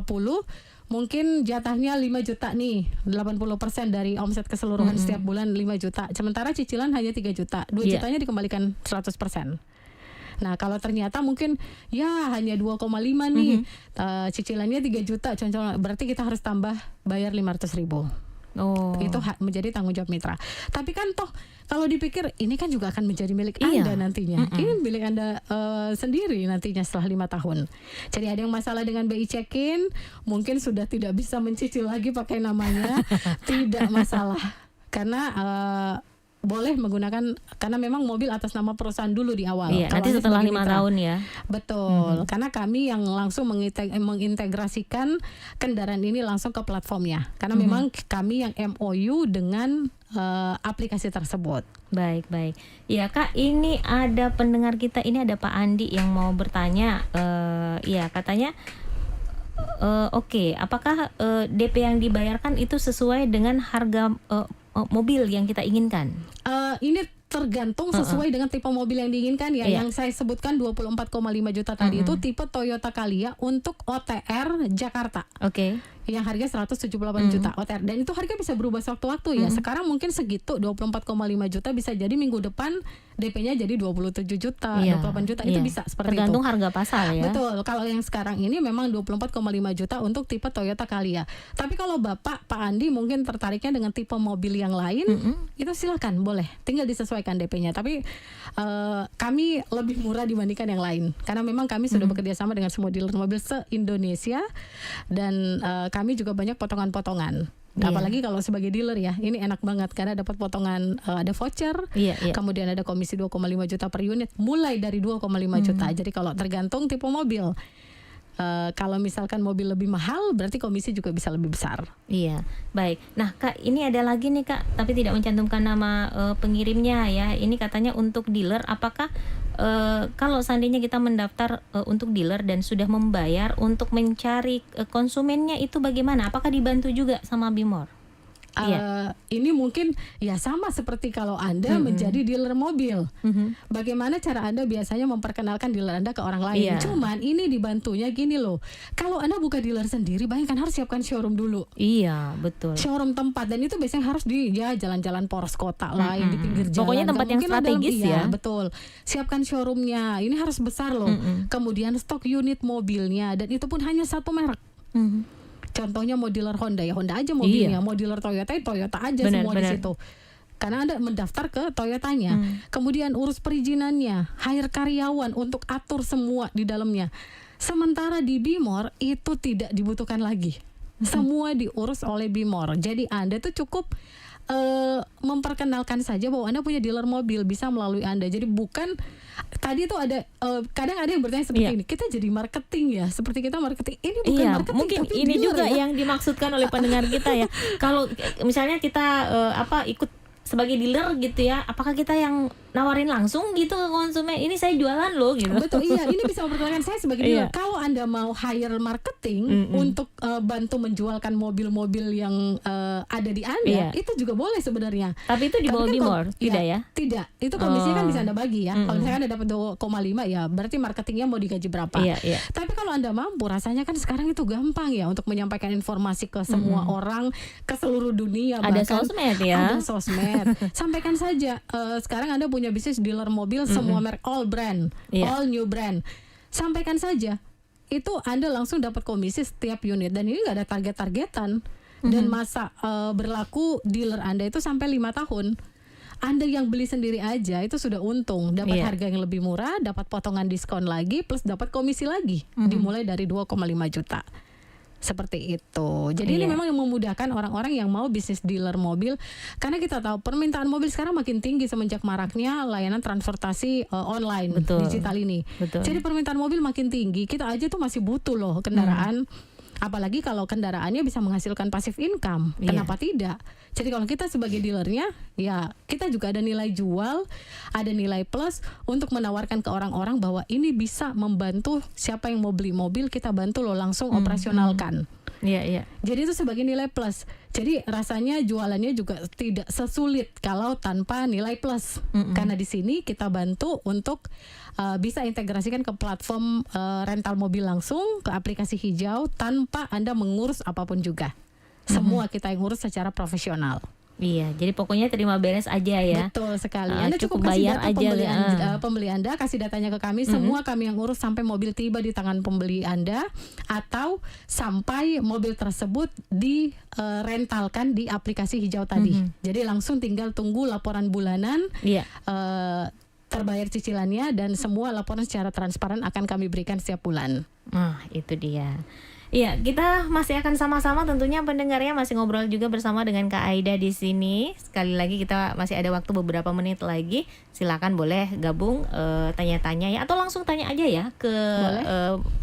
mungkin jatahnya 5 juta nih, 80% dari omset keseluruhan setiap bulan 5 juta. Sementara cicilan hanya 3 juta, 2 jutanya dikembalikan 100%. Nah, kalau ternyata mungkin ya hanya 2,5 nih, cicilannya 3 juta, contoh, berarti kita harus tambah bayar 500.000. Itu menjadi tanggung jawab mitra. Tapi kan toh kalau dipikir ini kan juga akan menjadi milik Anda nantinya. Ini milik Anda sendiri nantinya setelah 5 tahun. Jadi ada yang masalah dengan BI Check-in, mungkin sudah tidak bisa mencicil lagi pakai namanya, tidak masalah. Karena boleh menggunakan, karena memang mobil atas nama perusahaan dulu di awal. Iya, nanti setelah 5 tahun ya. Betul, karena kami yang langsung mengintegrasikan kendaraan ini langsung ke platformnya. Karena memang kami yang MOU dengan aplikasi tersebut. Baik. Iya Kak, ini ada pendengar kita, ini ada Pak Andi yang mau bertanya. Iya, katanya apakah DP yang dibayarkan itu sesuai dengan harga mobil yang kita inginkan? Ini tergantung sesuai dengan tipe mobil yang diinginkan ya. Yang saya sebutkan 24,5 juta tadi itu tipe Toyota Calya untuk OTR Jakarta. Yang harga 178 juta OTR, dan itu harga bisa berubah sewaktu-waktu ya. Sekarang mungkin segitu 24,5 juta, bisa jadi minggu depan DP-nya jadi 27 juta, 28 juta, itu bisa seperti tergantung itu. Harga pasar ya. Betul. Kalau yang sekarang ini memang 24,5 juta untuk tipe Toyota Calya. Tapi kalau Pak Andi mungkin tertariknya dengan tipe mobil yang lain, itu silakan, boleh. Tinggal disesuaikan DP-nya. Tapi kami lebih murah dibandingkan yang lain. Karena memang kami sudah bekerja sama dengan semua dealer mobil se-Indonesia, dan kami juga banyak potongan-potongan. Apalagi kalau sebagai dealer ya, ini enak banget karena dapat potongan, ada voucher, kemudian ada komisi 2,5 juta per unit, mulai dari 2,5 juta. Jadi kalau tergantung tipe mobil. Kalau misalkan mobil lebih mahal, berarti komisi juga bisa lebih besar. Iya, baik. Nah Kak, ini ada lagi nih Kak, tapi tidak mencantumkan nama pengirimnya ya. Ini katanya untuk dealer, apakah kalau seandainya kita mendaftar untuk dealer dan sudah membayar, untuk mencari konsumennya itu bagaimana? Apakah dibantu juga sama Bimor? Ini mungkin ya sama seperti kalau Anda menjadi dealer mobil. Bagaimana cara Anda biasanya memperkenalkan dealer Anda ke orang lain? Cuman ini dibantunya gini loh. Kalau Anda buka dealer sendiri, bayangkan harus siapkan showroom dulu. Iya, betul. Showroom tempat, dan itu biasanya harus di jalan-jalan poros kota lah, yang di pinggir jalan. Pokoknya tempat yang strategis ya. Betul. Siapkan showroomnya. Ini harus besar loh. Kemudian stok unit mobilnya, dan itu pun hanya satu merek. Contohnya mau dealer Honda ya Honda aja mobilnya, mau dealer Toyota aja, semua di situ. Karena Anda mendaftar ke Toyotanya. Kemudian urus perizinannya, hire karyawan untuk atur semua di dalamnya. Sementara di Bimor itu tidak dibutuhkan lagi. Semua diurus oleh Bimor. Jadi Anda tuh cukup memperkenalkan saja bahwa Anda punya dealer mobil, bisa melalui Anda. Jadi bukan tadi tuh ada kadang ada yang bertanya seperti ini, kita jadi marketing ya, seperti kita marketing. Ini bukan marketing, mungkin tapi ini juga ya, yang dimaksudkan oleh pendengar kita ya. Kalau misalnya kita ikut sebagai dealer gitu ya, apakah kita yang nawarin langsung gitu ke konsumen, ini saya jualan loh gitu. Betul, iya, ini bisa memperkenalkan saya sebagai dealer. Kalau Anda mau hire marketing untuk bantu menjualkan mobil-mobil yang ada di Anda, itu juga boleh sebenarnya. Tapi itu di bawah Bimor, tidak ya? Tidak, itu komisinya kan bisa Anda bagi ya. Kalau misalnya Anda dapat 2,5 ya, berarti marketingnya mau digaji berapa. Tapi kalau Anda mampu, rasanya kan sekarang itu gampang ya untuk menyampaikan informasi ke semua orang, ke seluruh dunia. Ada sosmed ya. Ada sosmed. Sampaikan saja, sekarang Anda punya bisnis dealer mobil, semua merek, all brand, all new brand. Sampaikan saja, itu Anda langsung dapat komisi setiap unit, dan ini nggak ada target-targetan. dan masa berlaku dealer Anda itu sampai 5 tahun. Anda yang beli sendiri aja itu sudah untung, dapat harga yang lebih murah, dapat potongan diskon lagi, plus dapat komisi lagi, dimulai dari 2,5 juta. Seperti itu. Jadi ini memang yang memudahkan orang-orang yang mau bisnis dealer mobil, karena kita tahu permintaan mobil sekarang makin tinggi semenjak maraknya layanan transportasi online, digital ini. Jadi permintaan mobil makin tinggi, kita aja tuh masih butuh loh kendaraan. Apalagi kalau kendaraannya bisa menghasilkan passive income, kenapa tidak? Jadi kalau kita sebagai dealernya, ya kita juga ada nilai jual, ada nilai plus untuk menawarkan ke orang-orang bahwa ini bisa membantu siapa yang mau beli mobil, kita bantu lo langsung operasionalkan. Jadi itu sebagai nilai plus. Jadi rasanya jualannya juga tidak sesulit kalau tanpa nilai plus. Karena di sini kita bantu untuk bisa integrasikan ke platform rental mobil langsung, ke aplikasi hijau tanpa Anda mengurus apapun juga. Semua kita yang ngurus secara profesional. Iya, jadi pokoknya terima beres aja ya. Betul sekali. Anda cukup kasih bayar data aja. pembeli Anda, kasih datanya ke kami. Semua kami yang urus sampai mobil tiba di tangan pembeli Anda, atau sampai mobil tersebut direntalkan di aplikasi hijau tadi. Jadi langsung tinggal tunggu laporan bulanan, terbayar cicilannya, dan semua laporan secara transparan akan kami berikan setiap bulan. Nah, itu dia. Iya, kita masih akan sama-sama tentunya pendengarnya masih ngobrol juga bersama dengan Kak Aida di sini. Sekali lagi kita masih ada waktu beberapa menit lagi. Silakan boleh gabung tanya-tanya ya, atau langsung tanya aja ya ke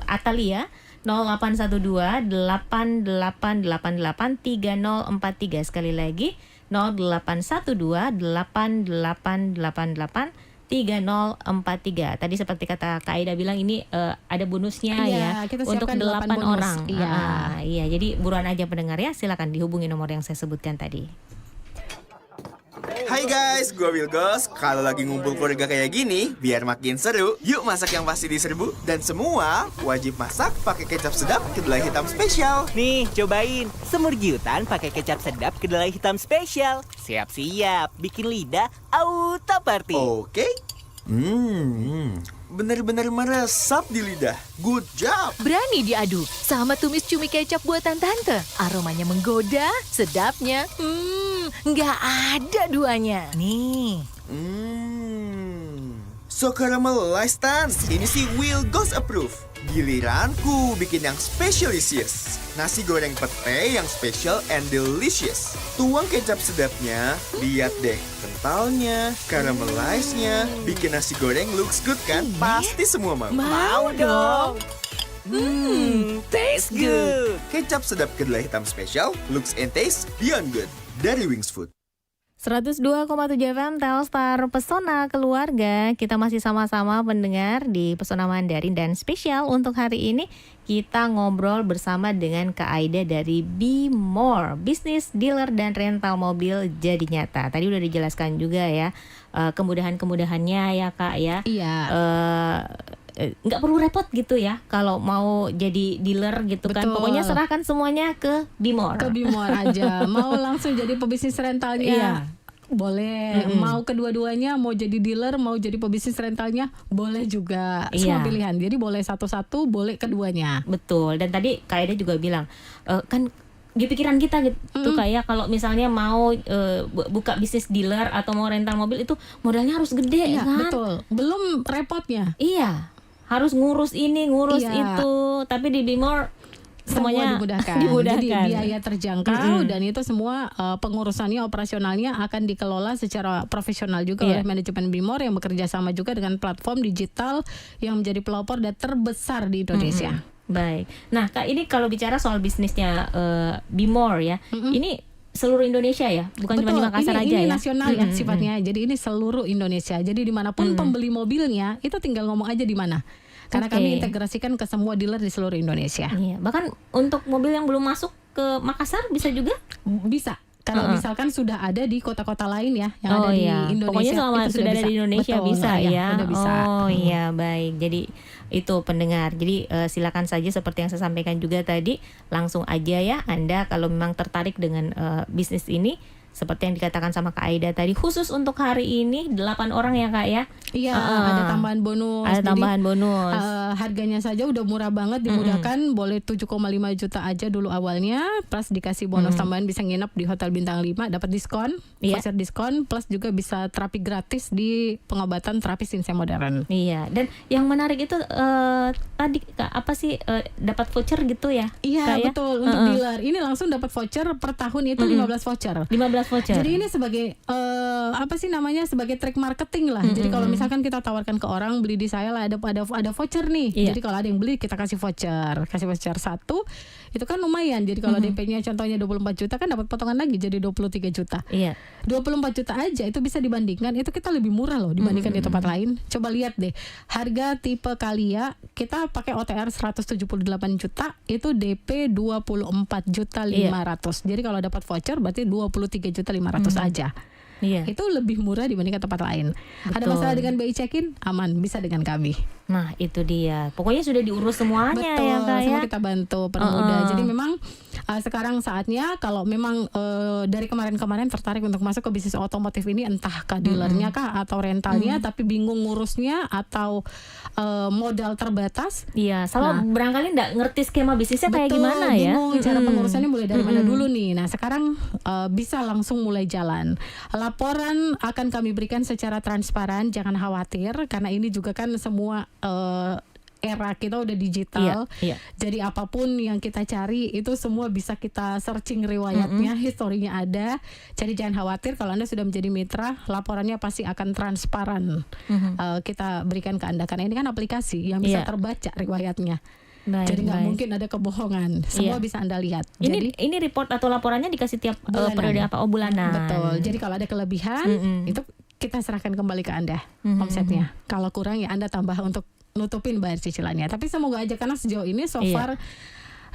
Atalia 0812 8888 3043. Sekali lagi 0812 8888 3043. Tadi seperti kata Kak Aida bilang, ini ada bonusnya kita untuk siapkan 8 bonus. orang. Iya. Jadi buruan aja pendengar ya, silakan dihubungi nomor yang saya sebutkan tadi. Hai guys, gue Wilgos. Kalau lagi ngumpul keluarga kayak gini, biar makin seru, yuk masak yang pasti diserbu. Dan semua wajib masak pakai kecap sedap kedelai hitam spesial. Nih, cobain semur giutan pakai kecap sedap kedelai hitam spesial. Siap-siap, bikin lidah auto party. Oke. Bener-bener meresap di lidah. Good job. Berani diadu sama tumis cumi kecap buatan tante. Aromanya menggoda, sedapnya, nggak ada duanya. Nih. So caramelized Tan. Ini sih Wilgos approve. Giliranku bikin yang specialisius. Nasi goreng pete yang special and delicious. Tuang kecap sedapnya, lihat deh kentalnya, caramelized-nya, bikin nasi goreng looks good kan? Pasti semua mau. Mau dong. Taste good. Kecap sedap kedelai hitam spesial, looks and taste beyond good. Dari Wings Food. 102,7 FM Telstar Pesona Keluarga. Kita masih sama-sama pendengar di Pesona Mandarin, dan spesial untuk hari ini kita ngobrol bersama dengan Kak Aida dari Be More, bisnis dealer dan rental mobil jadi nyata. Tadi udah dijelaskan juga ya kemudahan-kemudahannya ya Kak ya. Iya. Nggak perlu repot gitu ya kalau mau jadi dealer gitu. Kan pokoknya serahkan semuanya ke Be More. Ke Be More aja. Mau langsung jadi pebisnis rentalnya, boleh. Mau kedua-duanya, mau jadi dealer, mau jadi pebisnis rentalnya, boleh juga. Semua pilihan. Jadi boleh satu-satu, boleh keduanya. Betul. Dan tadi Kak Aida juga bilang kan di pikiran kita gitu kayak kalau misalnya mau buka bisnis dealer atau mau rental mobil itu modalnya harus gede kan. Betul. Belum repotnya. Iya. Harus ngurus ini, ngurus itu. Tapi di Be More semuanya dimudahkan. Jadi biaya terjangkau dan itu semua pengurusannya, operasionalnya akan dikelola secara profesional juga oleh manajemen Be More yang bekerja sama juga dengan platform digital yang menjadi pelopor dan terbesar di Indonesia. Baik. Nah, Kak, ini kalau bicara soal bisnisnya Be More ya, ini seluruh Indonesia ya, bukan cuma di Makassar aja ini ya. Nasional ya sifatnya. Jadi ini seluruh Indonesia. Jadi dimanapun pembeli mobilnya itu tinggal ngomong aja di mana. Karena kami integrasikan ke semua dealer di seluruh Indonesia. Iya, bahkan untuk mobil yang belum masuk ke Makassar bisa juga? Bisa. Kalau misalkan sudah ada di kota-kota lain ya yang ada di Indonesia. Pokoknya selama itu sudah ada di Indonesia bisa ya. Udah bisa. Oh iya, baik. Jadi itu pendengar. Jadi silakan saja seperti yang saya sampaikan juga tadi, langsung aja ya Anda kalau memang tertarik dengan bisnis ini, seperti yang dikatakan sama Kak Aida tadi, khusus untuk hari ini 8 orang ya Kak ya. Iya, ada tambahan bonus. Ada tambahan bonus. Harganya saja udah murah banget, dimudahkan, boleh 7,5 juta aja dulu awalnya, plus dikasih bonus tambahan, bisa nginep di hotel bintang 5, dapat diskon, voucher diskon, plus juga bisa terapi gratis di pengobatan terapi Sinsei modern. Iya, dan yang menarik itu tadi Kak, apa sih dapat voucher gitu ya? Iya, Kak, betul, untuk dealer. Ini langsung dapat voucher per tahun itu 15 voucher. 15 voucher. Jadi ini sebagai apa sih namanya, sebagai trik marketing lah. Jadi kalau misalkan kita tawarkan ke orang, beli di saya lah, ada voucher nih. Jadi kalau ada yang beli, kita kasih voucher 1, itu kan lumayan. Jadi kalau DP-nya contohnya 24 juta kan dapat potongan lagi jadi 23 juta. Iya. 24 juta aja itu bisa dibandingkan, itu kita lebih murah loh dibandingkan di tempat lain. Coba lihat deh, harga tipe Kalia kita pakai OTR 178 juta, itu DP 24 juta 500. Jadi kalau dapat voucher berarti 23 juta 500 aja. Iya. Itu lebih murah dibandingkan tempat lain. Ada masalah dengan BI check-in? Aman, bisa dengan kami. Nah, itu dia. Pokoknya sudah diurus semuanya. Betul, ya Kak ya. semua kita bantu, permudah. Jadi memang sekarang saatnya kalau memang dari kemarin-kemarin tertarik untuk masuk ke bisnis otomotif ini, entah ke dealernya kah atau rentalnya, tapi bingung ngurusnya atau modal terbatas. Iya, sama barangkali nggak ngerti skema bisnisnya kayak gimana ya. Bingung cara pengurusannya mulai dari mana dulu nih. Nah, sekarang bisa langsung mulai jalan. Laporan akan kami berikan secara transparan, jangan khawatir, karena ini juga kan semua era kita udah digital. Jadi apapun yang kita cari itu semua bisa kita searching riwayatnya, historinya ada. Jadi jangan khawatir, kalau Anda sudah menjadi mitra, laporannya pasti akan transparan. Kita berikan ke Anda, karena ini kan aplikasi yang bisa terbaca riwayatnya. Jadi nggak mungkin ada kebohongan, semua bisa Anda lihat. Ini report atau laporannya dikasih tiap periode apa? Oh, bulanan. Betul. Jadi kalau ada kelebihan itu kita serahkan kembali ke Anda omsetnya. Kalau kurang ya Anda tambah untuk nutupin bayar cicilannya. Tapi semoga aja, karena sejauh ini so far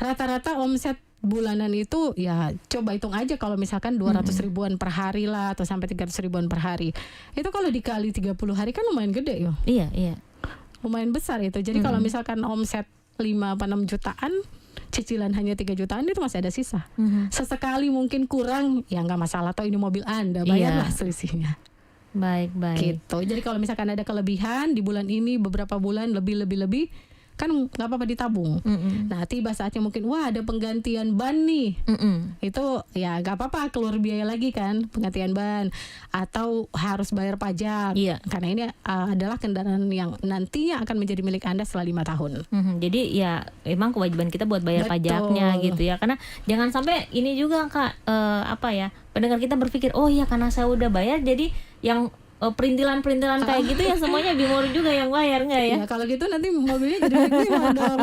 rata-rata omset bulanan itu ya coba hitung aja, kalau misalkan 200 ribuan per hari lah, atau sampai 300 ribuan per hari. Itu kalau dikali 30 hari kan lumayan gede yo. Iya. Lumayan besar itu. Jadi kalau misalkan omset 5-6 jutaan, cicilan hanya 3 jutaan, itu masih ada sisa. Sesekali mungkin kurang, ya nggak masalah, toh ini mobil Anda, bayarlah selisihnya. Baik. Gitu. Jadi kalau misalkan ada kelebihan di bulan ini, beberapa bulan lebih kan nggak apa-apa ditabung. Nah, tiba saatnya mungkin ada penggantian ban nih. Itu ya nggak apa-apa, keluar biaya lagi kan, penggantian ban, atau harus bayar pajak. Karena ini adalah kendaraan yang nantinya akan menjadi milik Anda setelah 5 tahun. Jadi ya emang kewajiban kita buat bayar pajaknya gitu ya. Karena jangan sampai ini juga Kak, pendengar kita berpikir, oh ya karena saya udah bayar, jadi yang perintilan-perintilan kayak gitu ya semuanya Bimor juga yang bayar, nggak ya? Ya kalau gitu nanti mobilnya jadi milik Bimor dong.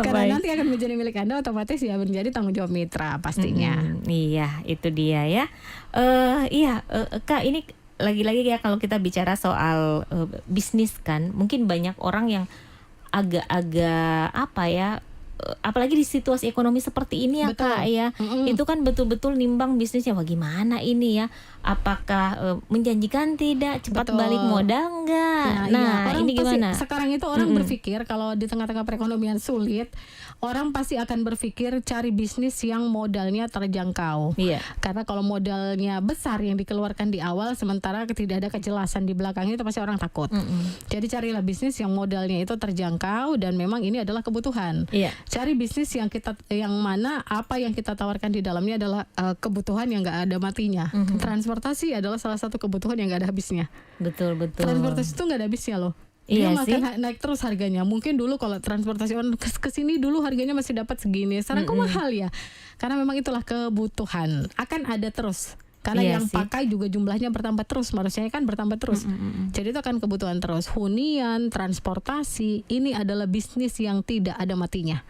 Karena nanti akan menjadi milik Anda, otomatis ya menjadi tanggung jawab mitra pastinya. Iya, itu dia ya. Kak, ini lagi-lagi ya kalau kita bicara soal bisnis kan, mungkin banyak orang yang agak apalagi di situasi ekonomi seperti ini ya Kak ya. Itu kan betul-betul nimbang bisnisnya, wah gimana ini ya, apakah menjanjikan tidak, cepat balik modal enggak. Nah ini gimana? Sekarang itu orang berpikir kalau di tengah-tengah perekonomian sulit, orang pasti akan berpikir cari bisnis yang modalnya terjangkau. Karena kalau modalnya besar yang dikeluarkan di awal, sementara tidak ada kejelasan di belakangnya, itu pasti orang takut. Jadi carilah bisnis yang modalnya itu terjangkau dan memang ini adalah kebutuhan. Cari bisnis yang mana apa yang kita tawarkan di dalamnya adalah kebutuhan yang nggak ada matinya. Transportasi adalah salah satu kebutuhan yang nggak ada habisnya. Betul. Transportasi itu nggak ada habisnya loh. Dia makin naik terus harganya. Mungkin dulu kalau transportasi on kesini dulu harganya masih dapat segini, sekarang kok mahal ya? Karena memang itulah kebutuhan. Akan ada terus. Karena yang pakai juga jumlahnya bertambah terus, manusianya kan bertambah terus. Jadi itu akan kebutuhan terus. Hunian, transportasi, ini adalah bisnis yang tidak ada matinya.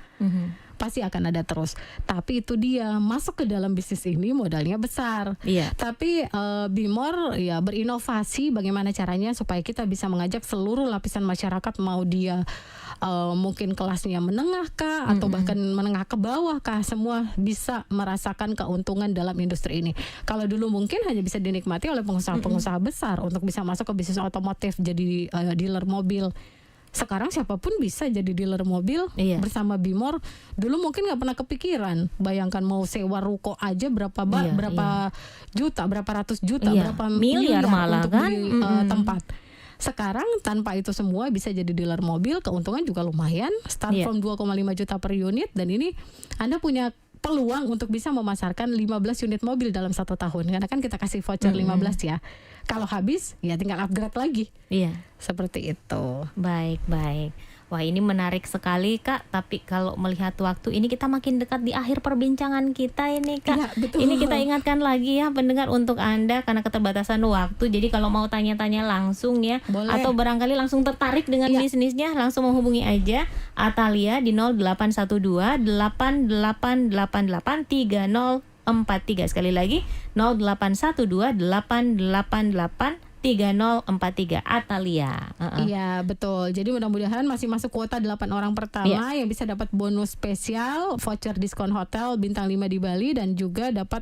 Pasti akan ada terus. Tapi itu dia, masuk ke dalam bisnis ini modalnya besar. Tapi Bimor ya berinovasi bagaimana caranya supaya kita bisa mengajak seluruh lapisan masyarakat, mau dia mungkin kelasnya menengah kah atau bahkan menengah ke bawah kah, semua bisa merasakan keuntungan dalam industri ini. Kalau dulu mungkin hanya bisa dinikmati oleh pengusaha-pengusaha besar untuk bisa masuk ke bisnis otomotif, jadi dealer mobil. Sekarang siapapun bisa jadi dealer mobil bersama Bimor. Dulu mungkin nggak pernah kepikiran. Bayangkan mau sewa ruko aja berapa juta, berapa ratus juta, berapa miliar malah untuk kan beli tempat. Sekarang tanpa itu semua bisa jadi dealer mobil, keuntungan juga lumayan. Start from 2,5 juta per unit, dan ini Anda punya peluang untuk bisa memasarkan 15 unit mobil dalam 1 tahun. Karena kan kita kasih voucher 15 ya. Kalau habis ya tinggal upgrade lagi. Iya. Seperti itu. Baik. Wah, ini menarik sekali, Kak. Tapi kalau melihat waktu ini kita makin dekat di akhir perbincangan kita ini, Kak. Ya, betul. Ini kita ingatkan lagi ya pendengar untuk Anda karena keterbatasan waktu. Jadi kalau mau tanya-tanya langsung ya, boleh. Atau barangkali langsung tertarik dengan bisnisnya, langsung menghubungi aja Atalia di 0812 8888 3043. Sekali lagi 0812 888 3043 Atalia. Iya, betul. Jadi mudah-mudahan masih masuk kuota 8 orang pertama yang bisa dapat bonus spesial, voucher diskon hotel bintang 5 di Bali, dan juga dapat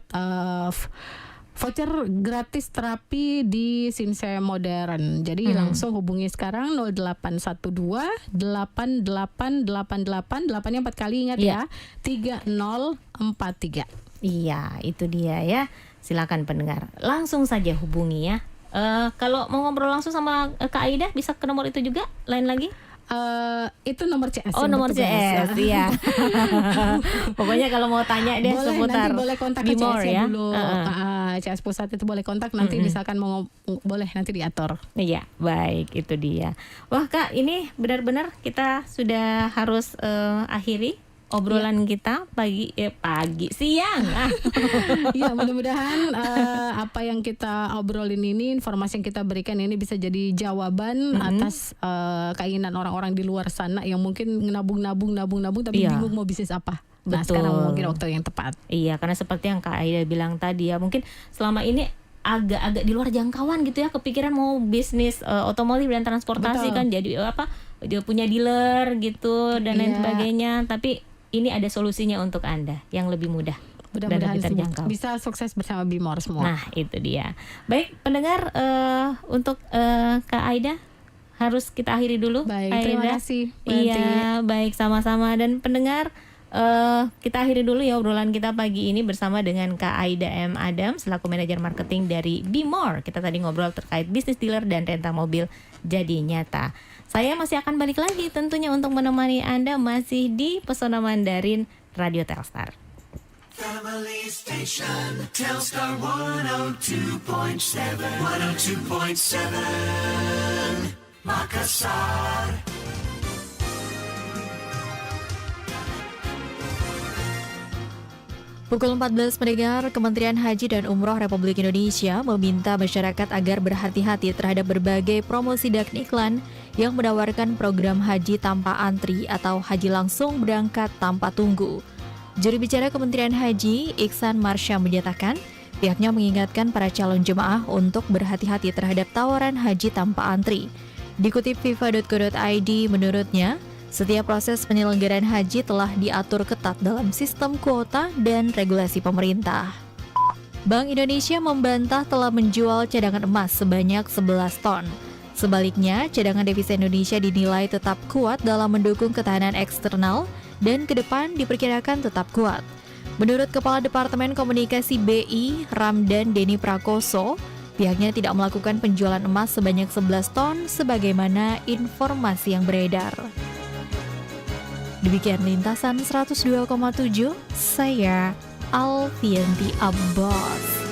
voucher gratis terapi di Sinsay Modern. Jadi langsung hubungi sekarang 0812 8888 8-nya 4 kali, ingat ya. 3043. Iya, itu dia ya. Silakan pendengar, langsung saja hubungi ya. Kalau mau ngobrol langsung sama Kak Aida bisa ke nomor itu juga, lain lagi? Itu nomor CS. Oh, nomor CS, iya. Pokoknya kalau mau tanya deh seputar nanti boleh kontak ke Bimor CS ya dulu. CS pusat itu boleh kontak, nanti misalkan mau boleh nanti diatur. Iya, baik, itu dia. Wah, Kak, ini benar-benar kita sudah harus akhiri obrolan kita pagi siang. Ya, mudah-mudahan apa yang kita obrolin ini, informasi yang kita berikan ini bisa jadi jawaban atas keinginan orang-orang di luar sana yang mungkin nabung tapi bingung mau bisnis apa. Nah, sekarang mungkin waktu yang tepat. Iya, karena seperti yang Kak Aida bilang tadi ya, mungkin selama ini agak di luar jangkauan gitu ya, kepikiran mau bisnis otomotif dan transportasi. Betul. Kan jadi dia punya dealer gitu dan lain sebagainya, tapi ini ada solusinya untuk Anda yang lebih mudah dan lebih terjangkau. Bisa sukses bersama Bimor semua. Nah, itu dia. Baik, pendengar, untuk Kak Aida harus kita akhiri dulu. Baik, Aida. terima kasih. Iya, baik, sama-sama. Dan pendengar, kita akhiri dulu ya obrolan kita pagi ini bersama dengan Kak Aida M. Adam selaku manajer marketing dari Bimor. Kita tadi ngobrol terkait bisnis dealer dan rental mobil jadi nyata. Saya masih akan balik lagi tentunya untuk menemani Anda masih di Pesona Mandarin Radio Telstar. Family Station Telstar 102.7 Makassar. Pukul 14 mendengar, Kementerian Haji dan Umroh Republik Indonesia meminta masyarakat agar berhati-hati terhadap berbagai promosi dan iklan yang menawarkan program haji tanpa antri atau haji langsung berangkat tanpa tunggu. Juru bicara Kementerian Haji, Iksan Marsha, menyatakan pihaknya mengingatkan para calon jemaah untuk berhati-hati terhadap tawaran haji tanpa antri. Dikutip fifa.co.id, menurutnya, setiap proses penyelenggaraan haji telah diatur ketat dalam sistem kuota dan regulasi pemerintah. Bank Indonesia membantah telah menjual cadangan emas sebanyak 11 ton. Sebaliknya, cadangan devisa Indonesia dinilai tetap kuat dalam mendukung ketahanan eksternal dan ke depan diperkirakan tetap kuat. Menurut Kepala Departemen Komunikasi BI, Ramdan Deni Prakoso, pihaknya tidak melakukan penjualan emas sebanyak 11 ton sebagaimana informasi yang beredar. Demikian lintasan 102,7, saya Alfianti Abbas.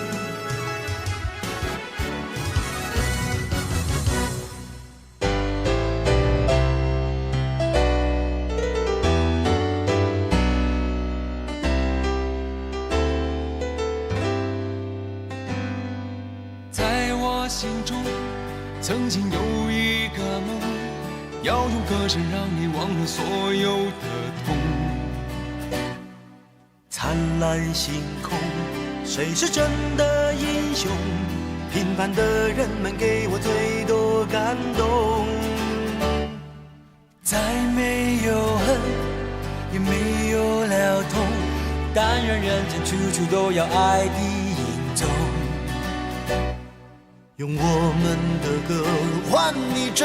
在我心中，曾经有一个梦。要用歌声让你忘了所有的痛。灿烂星空，谁是真的英雄？平凡的人们给我最多感动。再没有恨，也没有了痛，但愿人间处处都有爱的影踪。用我们的歌换你真。